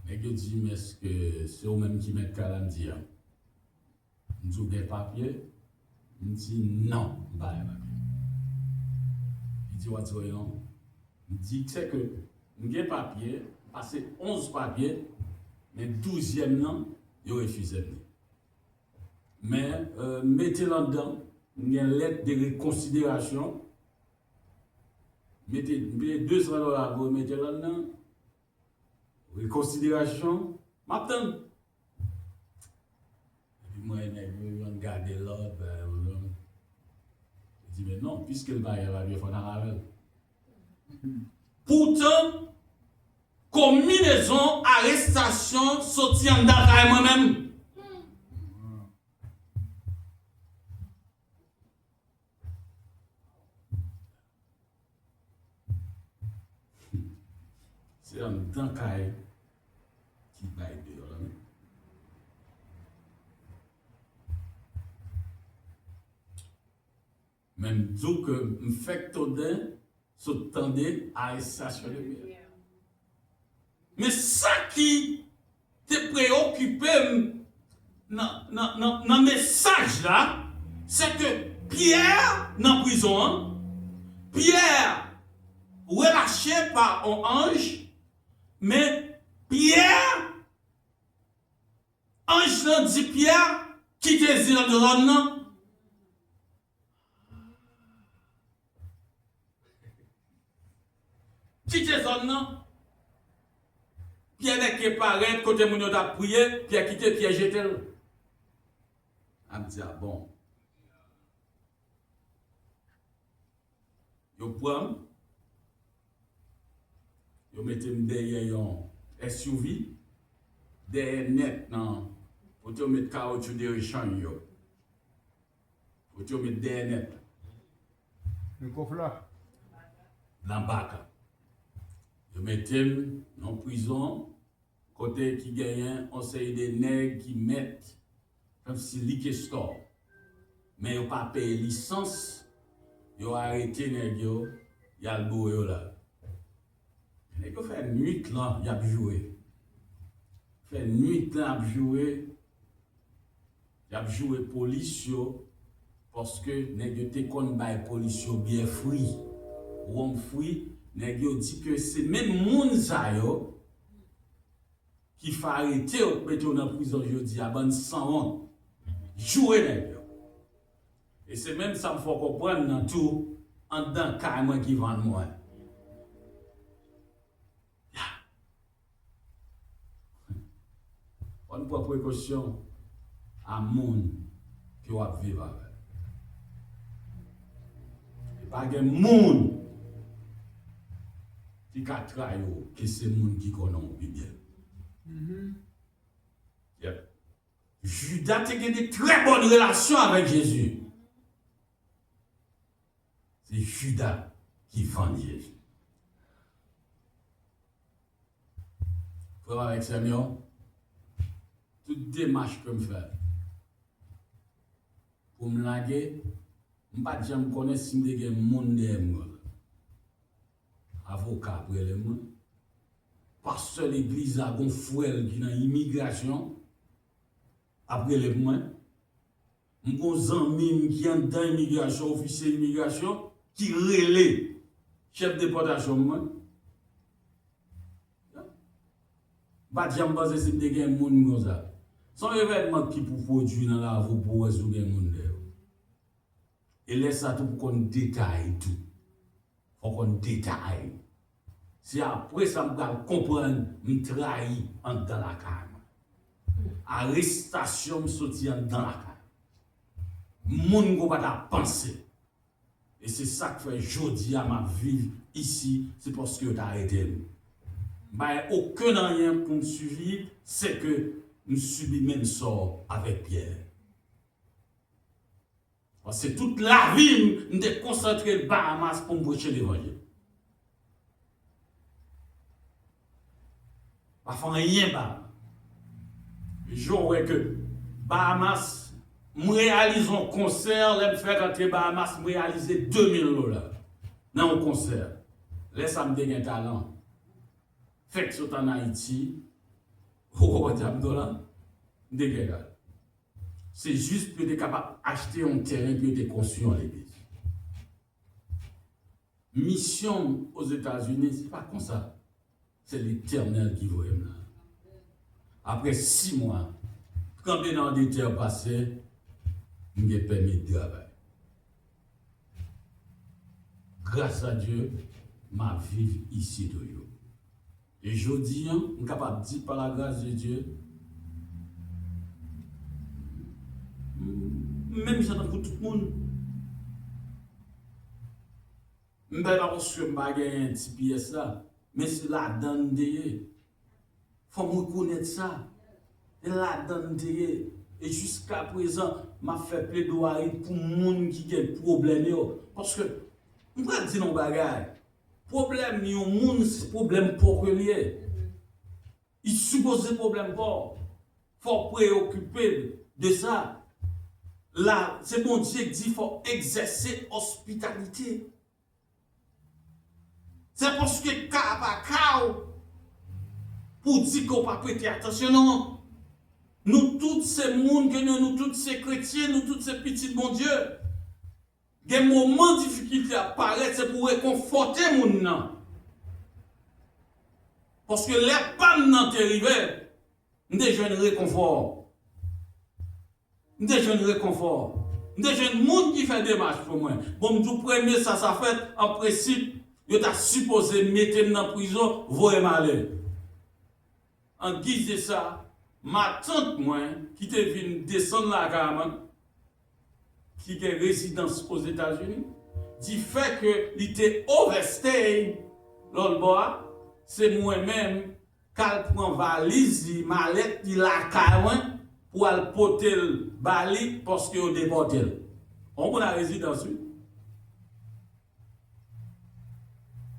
Nèg yo dit mais est-ce que c'est eux même qui mettent calam dire. Me dit des papiers. Il dit non, bah, il dit what going on? Il dit c'est que j'ai papier, passé 11 papiers, mais 12e non, il refusé. Mais mettez là-dedans, il y a une lettre de reconsidération. Mettez $200 vous mettez là-dedans. Reconsidération, m'attends. Et puis moi, je regarde l'autre. Je dis, mais non, puisque le bail va bien faire avec. Pourtant, combinaison, arrestation, sortie en Dakar moi-même. C'est un Dakar qui baille dehors. Même dit que me fait todin s'attendait à arrestation de Pierre. Mais ça qui te préoccupé dans le message là, c'est que Pierre dans la prison, Pierre relâché par un ange, mais Pierre, ange là dit Pierre, qui te dit dans le zone. Quitte zone non. Pierre n'est que paraît côté mon a prié, Pierre quitté, Pierre jeté. A me dit ah bon. Yo prend yo mettez derrière un SUV derrière net non pour te mettre caoutchouc de rechange yo. Pour te mettre derrière net. Le coffre là. L'embarque. Je mettais en prison, côté qui gagne, on sait des nègres qui mettent comme si liquor store. mais yo pas payé licence, yo arrêté nèg yo, y a le beau yo là. Nèg yo fait nuit là, y a joué. Fait nuit là a joué. Y a joué police yo parce que nèg yo te kon bay police yo bien free. Ou free, nèg yo dit que c'est même moun sa yo qui fait arrêter ou mettre dans prison jodi à ban 100 jouer nèg yo. Et c'est même ça me faut comprendre dans tout en dedans carrément qui vend moi. On prend précaution à monde qui va vivre avec. Et pas de monde qui a trahi que c'est monde qui connaît bien. Yep. Judas a des très bonnes relations avec Jésus. C'est Judas qui vend Jésus. Frère avec Seigneur, toute démarche que je fais pour me laguer, je ne sais pas si je connais si je suis un monde avocat pour les gens. Pasteur l'église a un frère qui est dans l'immigration. Après les mois, mon ami qui est dans l'immigration, officier d'immigration, qui relève chef de déportation. Pas de jambe basé sur des gens comme ça. Son événement qui pour produire dans la vie pour résoudre les gens. Et laisse ça tout pour qu'on détaille tout. Faut qu'on détaille. C'est après ça que je comprendre, je trahis dans la carne. Arrestation me sortit dans la carne. Mon ne pas ta penser. Et c'est ça que fait aujourd'hui à ma vie ici, c'est parce que tu as arrêté. Bah, aucun rien pour me suivre, c'est que je subis même sort avec Pierre. C'est toute la vie, je me concentré Bahamas pour me prêcher l'évangile. Pas faire rien bas. Je vois que Bahamas, je réalise un concert, je fais rentrer Bahamas, je réalise $2000 dans un concert. Laisse ça me donner un talent. Fait que c'est en Haïti, c'est juste pour être capable d'acheter un terrain et de construire l'église. Mission aux États-Unis, ce n'est pas comme ça. C'est l'Éternel qui vous aime là. Après 6 mois, quand bien dans des terres passées, nous avons permis de travailler. Grâce à Dieu, ma vie ici de vous. Et je dis, je suis capable de dire par la grâce de Dieu, même ça pour tout le monde. Je ne vais pas parce que je n'ai un petit pièce là, mais c'est la donne de il faut me reconnaître ça. C'est la donne de et jusqu'à présent, je fait plaidoyer pour les gens qui ont des problèmes. Parce que, je ne vais pas dire non bagage. Problème, il y a un monde, c'est problème pour lié. Il suppose problème pour. Il faut préoccuper de ça. Là, c'est mon Dieu qui dit qu'il faut exercer hospitalité. C'est parce que pour dire qu'on ne va pas prêter attention, non. Nous tous ces mondes que nous tous ces chrétiens, nous tous ces petits bon Dieu. Des moments de difficulté apparaissent, c'est pour réconforter les gens. Parce que les pannes n'ont pas arrivé, nous avons un réconfort. Nous avons un réconfort. Nous avons un monde qui fait des marches pour moi. Bon, tout premier, ça fait, en principe, vous êtes supposé mettre dans la prison, vous êtes malade. En guise de ça, ma tante, moi, qui est venue descendre la gamme, qui est résidence aux États-Unis, du fait que il était overstay, l'autre c'est moi-même qui prend valise, mallette, il la caille pour aller porter le bali parce qu'il a déporté. On prend la résidence.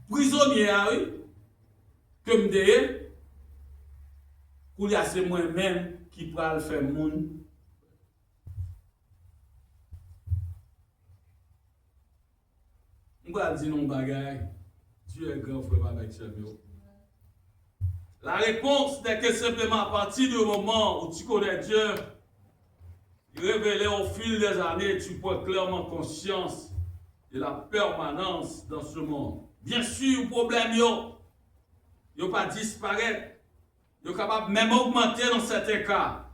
Prisonnier, oui, comme des pour y c'est moi-même qui pourra le faire moun. vais dire non bagaille. Dieu est grand frère avec Samuel. La réponse n'est que simplement à partir du moment où tu connais Dieu, révélé au fil des années, tu prends clairement conscience de la permanence dans ce monde. Bien sûr, le problème, il pas disparaître, il est capable même augmenter dans certains cas,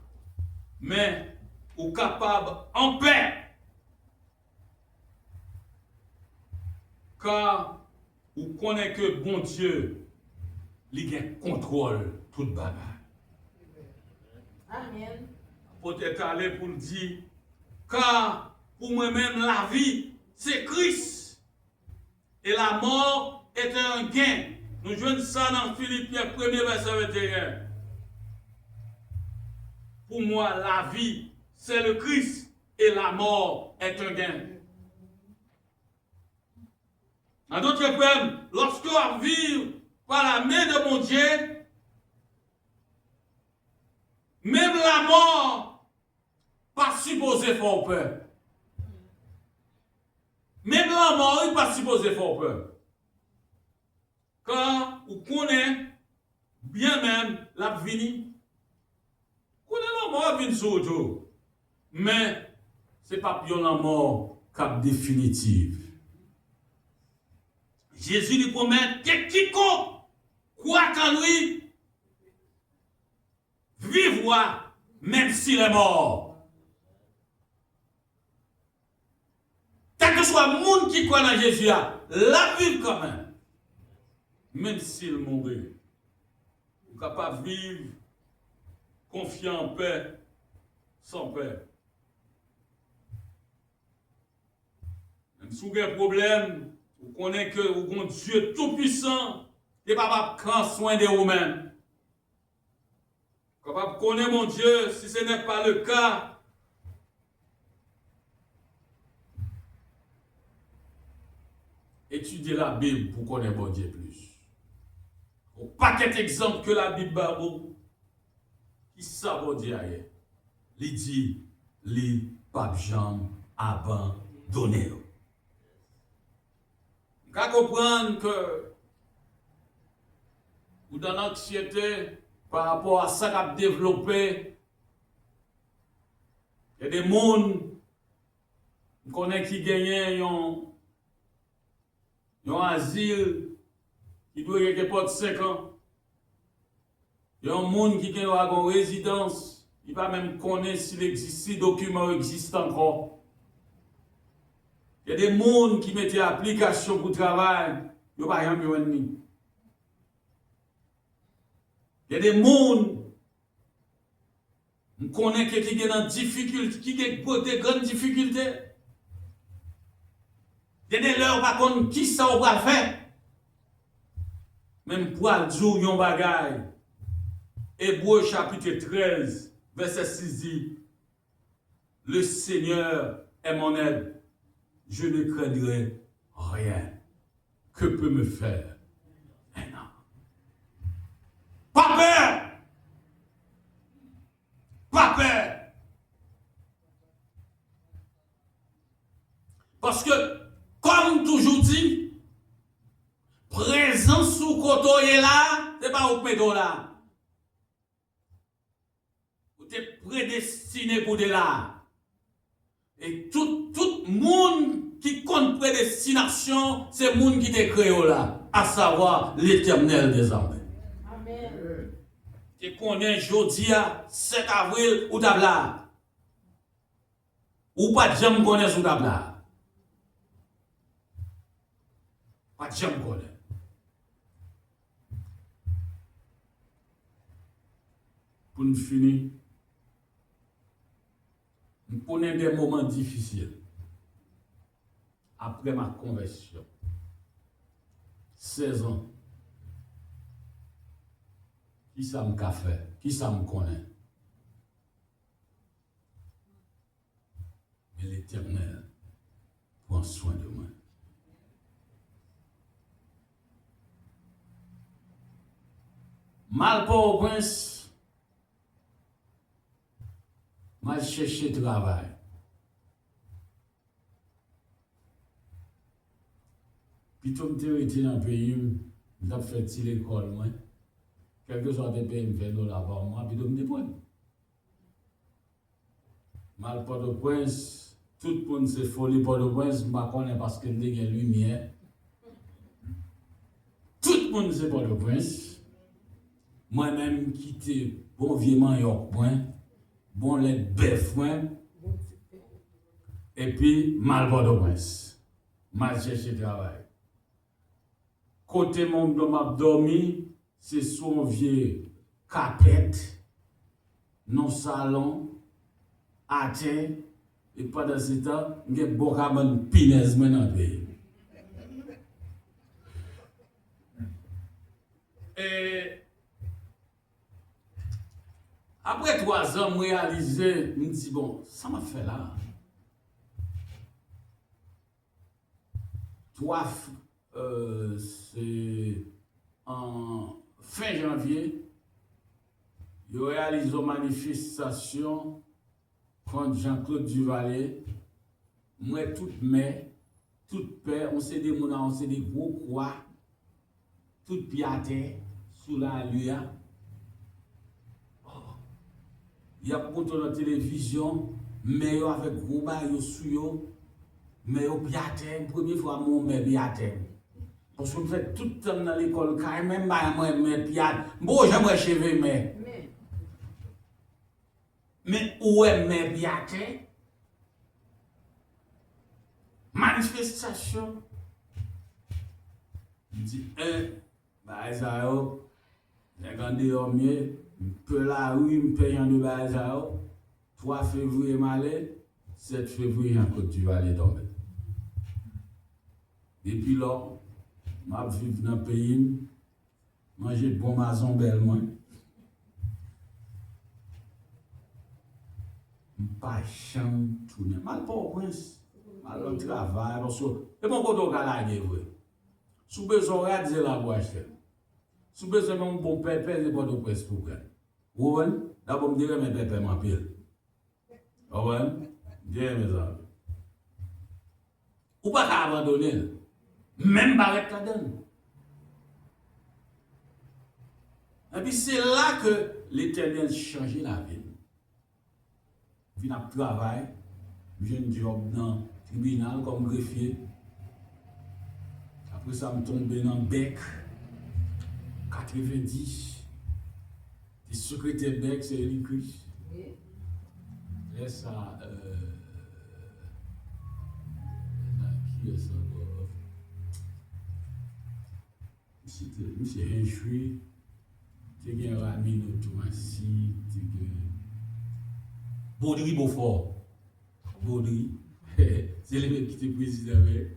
mais ou capable en paix. Car vous connaissez que bon Dieu, il contrôle toute bagarre. Amen. Peut-être aller pour dire, car pour moi-même la vie, c'est Christ. Et la mort est un gain. Nous jouons ça dans Philippiens 1er verset 21. Pour moi, la vie, c'est le Christ. Et la mort est un gain. En d'autres termes, lorsque on vit par la main de mon Dieu, même la mort, pas supposé faire peur. Même la mort, il pas supposé faire peur. Quand on connaît bien même la vie, on connaît la mort vient sur tout. Mais ce n'est pas bien la mort cap définitive. Jésus lui promet que quiconque croit en lui vivra même s'il est mort. Tant que ce soit le monde qui croit en Jésus, la vie quand même s'il mourit. Vous êtes capable de vivre confiant en paix, sans paix. Même si vous avez un problème, vous connaissez que vous avez un Dieu tout-puissant qui est capable de prendre soin de vous-même. Capable de connaître mon Dieu, si ce n'est pas le cas, étudiez la Bible pour connaître mon Dieu plus. Au paquet d'exemples que la Bible a, qui savent Dieu ailleurs. Il dit, les papes Jean abandonné. Vous pouvez comprendre que vous dans l'anxiété par rapport à ça qui a développé. Il y a des gens qui connaissent qui gagnent un asile qui doit y avoir 5 ans. Il y a un monde qui a une résidence, il ne va même connaître s'il existe, si le document existe encore. Il y a des gens qui mettent application pour travail, ils n'ont pas rien besoin de nous. Il y a des gens qui connaissent qui sont dans difficulté, qui ont des grandes difficultés. Il y a des leurs par contre qui ça on va faire. Même pour le jour yon bagay. Hébreux chapitre 13 verset 6 dit, le Seigneur est mon aide. Je ne craindrai rien. Que peut me faire un homme? Pas peur! Pas peur! Parce que, comme toujours dit, présence sous koto est là, c'est pas au pédo là. Vous êtes prédestiné pour de là. Et tout monde qui compte prédestination, c'est le monde qui te créé là, à savoir l'Éternel des armées. Amen. Et qu'on est jeudi 7 avril ou tabla. Ou pas de jamais connaître sous tabla. Pas de jamais connaître. Pour nous finir, nous connaissons des moments difficiles. Après ma conversion, 16 ans, qui ça me fait? Qui ça me connaît? Mais l'Éternel prend soin de moi. Mal pour au prince, mal chercher travail. 。 . 。 . 。 . 。 . 。 . 。 . 。 . 。 . 。 . 。 . 。 . 。 . 。 。 . 。 。 . 。 . 。 。 。 . 。 。 . 。 Amen. 。 . Amen. 。 Amen. mal chercher travail. Puis tout me été dans le pays, je fait l'école, moi. Quel que soit le pays, je fais $20 par mois, puis je me débrouille. Mal Port-au-Prince, tout le monde c'est folie Port-au-Prince, je ne connais pas parce que il y a lumière. Tout le monde c'est Port-au-Prince. Moi-même, quitté bon vieux York, bon lait bœuf, et puis mal Port-au-Prince. Mal chercher travail. Côté mon m'a dormi, c'est son vieux carpette, non salon, à terre, et pendant ce temps, il y a beaucoup de pinaise dans le pays. Et après 3 ans, je réalisé, je me dis, bon, ça m'a fait là. C'est en fin janvier, je réalise une manifestation contre Jean-Claude Duvalier. Moi, toute mai, toute paix, on s'est des moulins, on s'est des gros croix, toute piaté sous la lueur. Il y a beaucoup de la télévision, mais avec gros bail sous yo, mais au piaté, première fois mon mère piaté. Parce que je fais tout le temps dans l'école, quand même, moi, mais piaté. Bon, j'aimerais cheveux, mais où est mes piaté? Manifestation. Je dis, bah, ça, j'ai gardé au mieux. Peu la rue, me payant de Bazao, 3 février malais, 7 février en Côte d'Ivoire les tomber. Depuis là, je vis dans le pays, manger bon maison belle moi. Pas chambre tourner. Mal pas au prince, mal au travail, parce que et mon côté au galagne vrai. Sous besoin de dire la voix acheter. Sous besoin mon bon pépé c'est pas de presse pour gagner. Vous voyez? D'abord, je dirais mes pépés m'en pile. Vous voyez? Dieu mes amis. Ou pas qu'à abandonner. Même barrette la donne. Et puis c'est là que l'Éternel change la vie. Je viens de travail, je viens de job dans le tribunal comme greffier. Après ça, je tombe dans le bec. 90. Le secrétaire bec, c'est Eli Chris. Et ça, qui est ça? Monsieur Henry, tu as un Rami Notouassi, tu as Baudry Beaufort. Baudry, c'est le mec qui était président avec.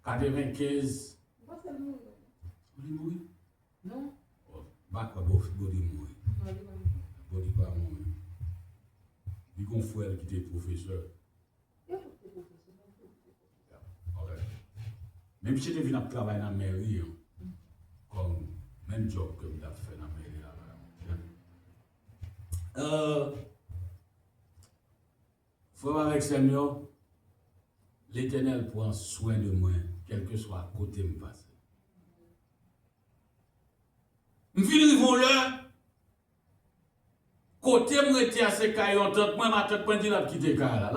95. Baudry mourir? Non. Bah, Baudry mourir. Baudry pas mourir. Il y a un frère qui était professeur. Même si je viens travailler dans la mairie, comme même job que je fais dans la mairie. Frère avec Seigneur, l'Éternel prend soin de moi, quel que soit côté me passe. Je finis là, côté me rete à ce caillon, moi ma tête pas dit la quitter là,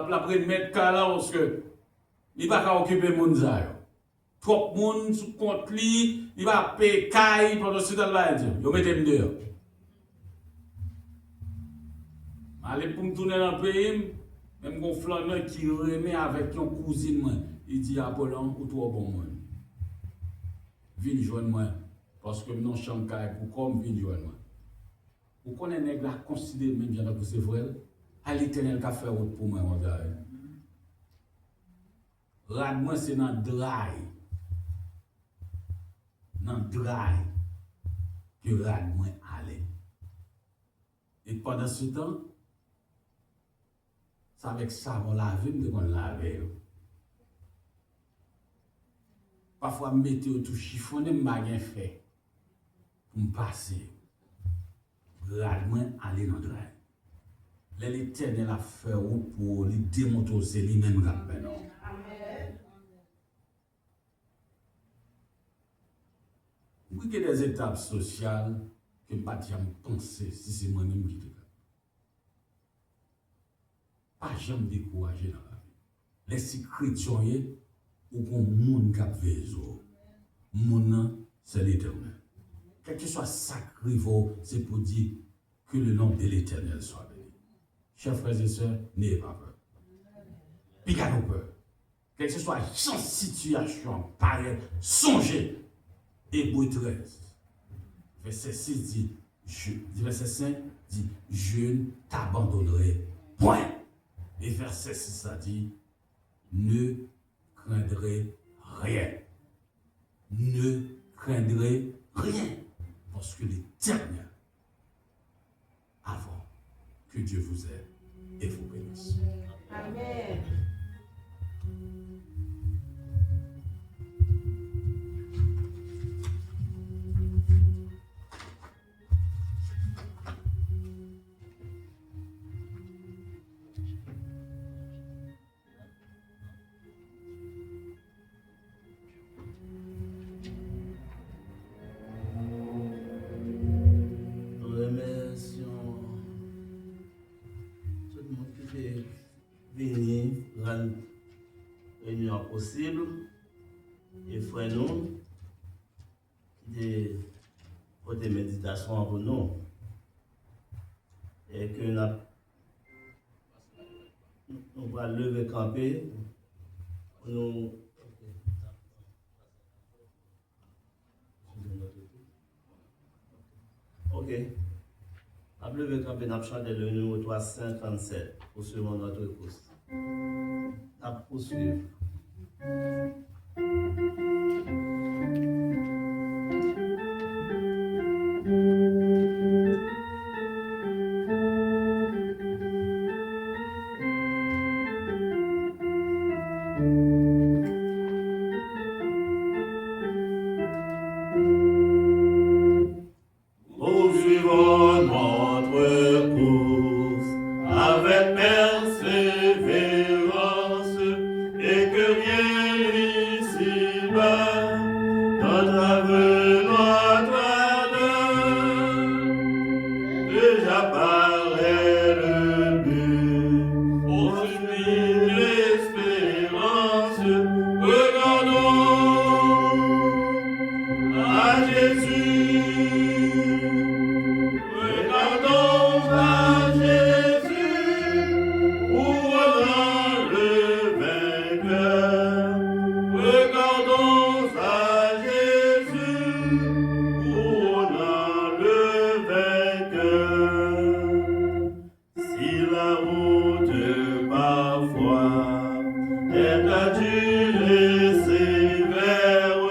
la prenne mettre là parce que il va pas occuper mon zayo. Trop monde sous compte li, il va payer caille pendant ce temps là dire, yo mettez dehors. Allez pour me tourner dans le pays, même mon flaneur qui remet avec une cousine moi, il dit Apollon ou toi bon monde. Viens joindre moi parce que non chambre caille pour comme viens joindre moi. Vous connaissez nèg la considérer même bien que c'est vrai, à l'Éternel qui a fait route pour moi mon gars. Rad moi c'est dans dry. Dans dry que rad moi aller. Et pendant ce temps, c'est avec ça qu'on lave, mais qu'on lave. Parfois, je mets tout chiffonné, je n'ai rien fait pour me passer. Rad moi aller dans dry. L'Éternel a fait route pour lui démontrer c'est lui-même qui a fait non. Oui, il y a des étapes sociales que je ne peux pas penser si c'est moi-même qui le fais. Pas jamais décourager dans la vie. Les chrétiens, ou qu'on monde qui a besoin. Mon c'est l'Éternel. Quel que soit sacré, c'est pour dire que le nom de l'Éternel soit béni. Chers frères et sœurs, n'ayez pas peur. Puis qu'à nos peurs. Quelle que soit la situation, pareille, songez. Hébreux 13, verset 6 dit, verset 5 dit, je ne t'abandonnerai point. Et verset 6 ça dit, ne craindrez rien. Ne craindrez rien. Parce que l'Éternel, avant que Dieu vous aide et vous bénisse. Amen. Possible et frère nous qui pour des méditations pour nous et que nous va lever camper pour nous ok à lever camper n'a chanté le numéro 337 pour suivre notre course à poursuivre. Poursuivons notre course avec persévérance et que rien ici-bas n'entrave notre ardeur. Déjà paraît le but, poursuivre l'espérance, regardons à Jésus. Regardons à Jésus, couronne le vainqueur. Regardons à Jésus, couronne le vainqueur. Si la route parfois est dure et sévère,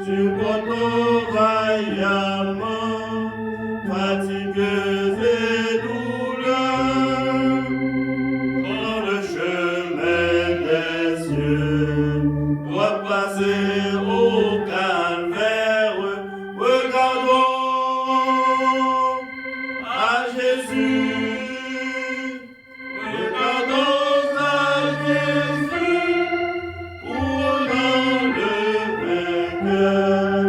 supportons vaillamment, fatigues et douleurs, quand le chemin des cieux doit passer au calvaire, regardons à Jésus, regardons à Jésus, couronne le vainqueur.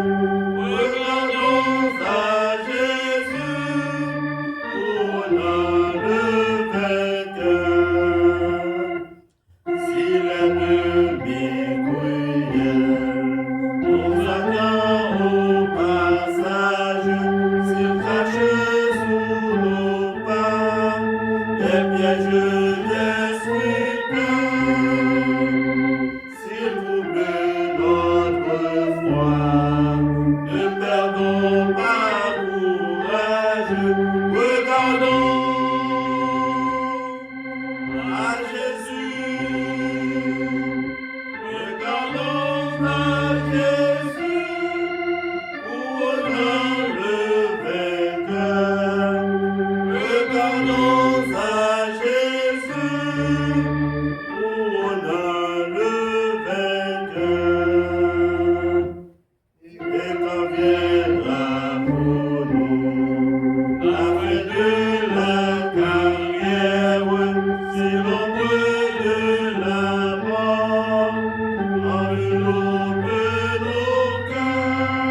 Regardons à Jésus, couronne le vainqueur. Si l'ennemi cruel nous attend au passage, s'il crache sous nos pas les pièges destructeurs, s'il trouble notre foi, ne perdons pas courage, regardons à Jésus, regardons à Jésus, couronne le vainqueur, regardons à Jésus, couronne le vainqueur. Et quand viendra pour nous la fin de la carrière, si l'ombre de la mort enveloppe nos cœurs,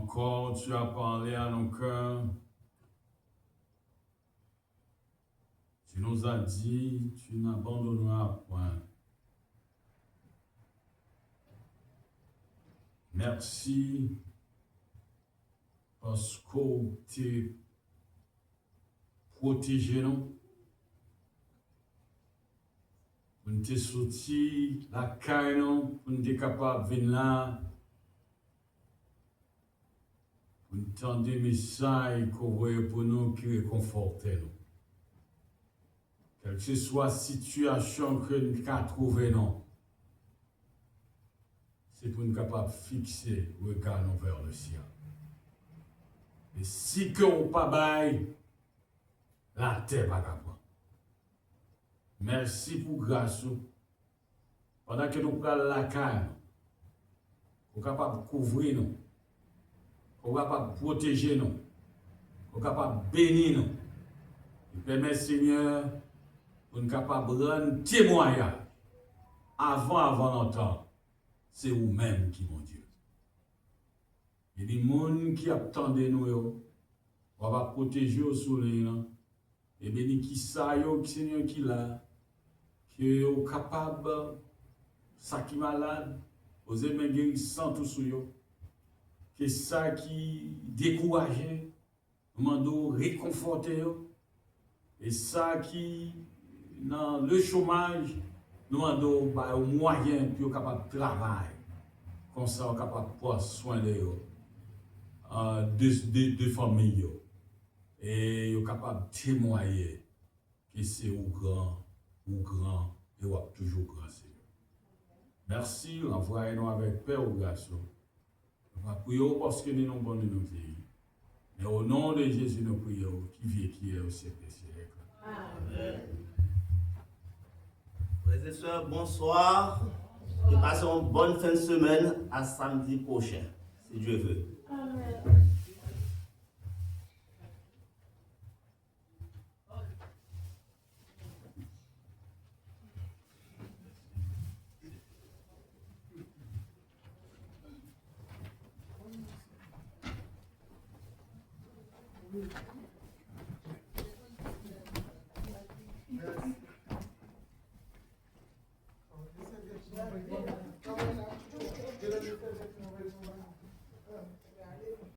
Encore, tu as parlé à nos cœurs. Tu nous as dit, tu n'abandonneras point. Merci parce que tu protégé nous. Pour nous te sortir la caille, pour nous être capable de venir là. Pour nous entendre des messages pour nous qui réconfortent nous. Quelle que soit la situation que nous avons trouvée, c'est pour nous capables de fixer le regard vers le ciel. Et si que on pas bail, la terre va pas. Merci pour grâce. Pendant que nous prenons la caille, nous sommes capables de couvrir nous, nous sommes capables de protéger nous, nous sommes capables de bénir nous. Et permet Seigneur, pour nous capables de rendre témoignage avant notre c'est vous-même qui mon Dieu. Et les gens qui attendent nous, on va protéger au soleil, et bien qui ça, Seigneur qui là, qui est capable, ça qui est malade, aux aimants guérissants tout sur eux, que ça qui découragé, nous demandons réconforter, et ça qui dans le chômage, nous demandons au moyen pour être capable de travailler, comme ça on est capable de prendre soin de famille, et on est capable de témoigner que c'est au grand, et on toujours grand Seigneur. Merci, envoyez-nous avec paix au garçon. On va prier parce que nous sommes bons de nos pays. Mais au nom de Jésus, nous prions, qui vit, qui est au siècle des siècles. Amen. Frères et sœurs, bonsoir. Et passons une bonne fin de semaine à samedi prochain, si Dieu veut. Amen. Oui.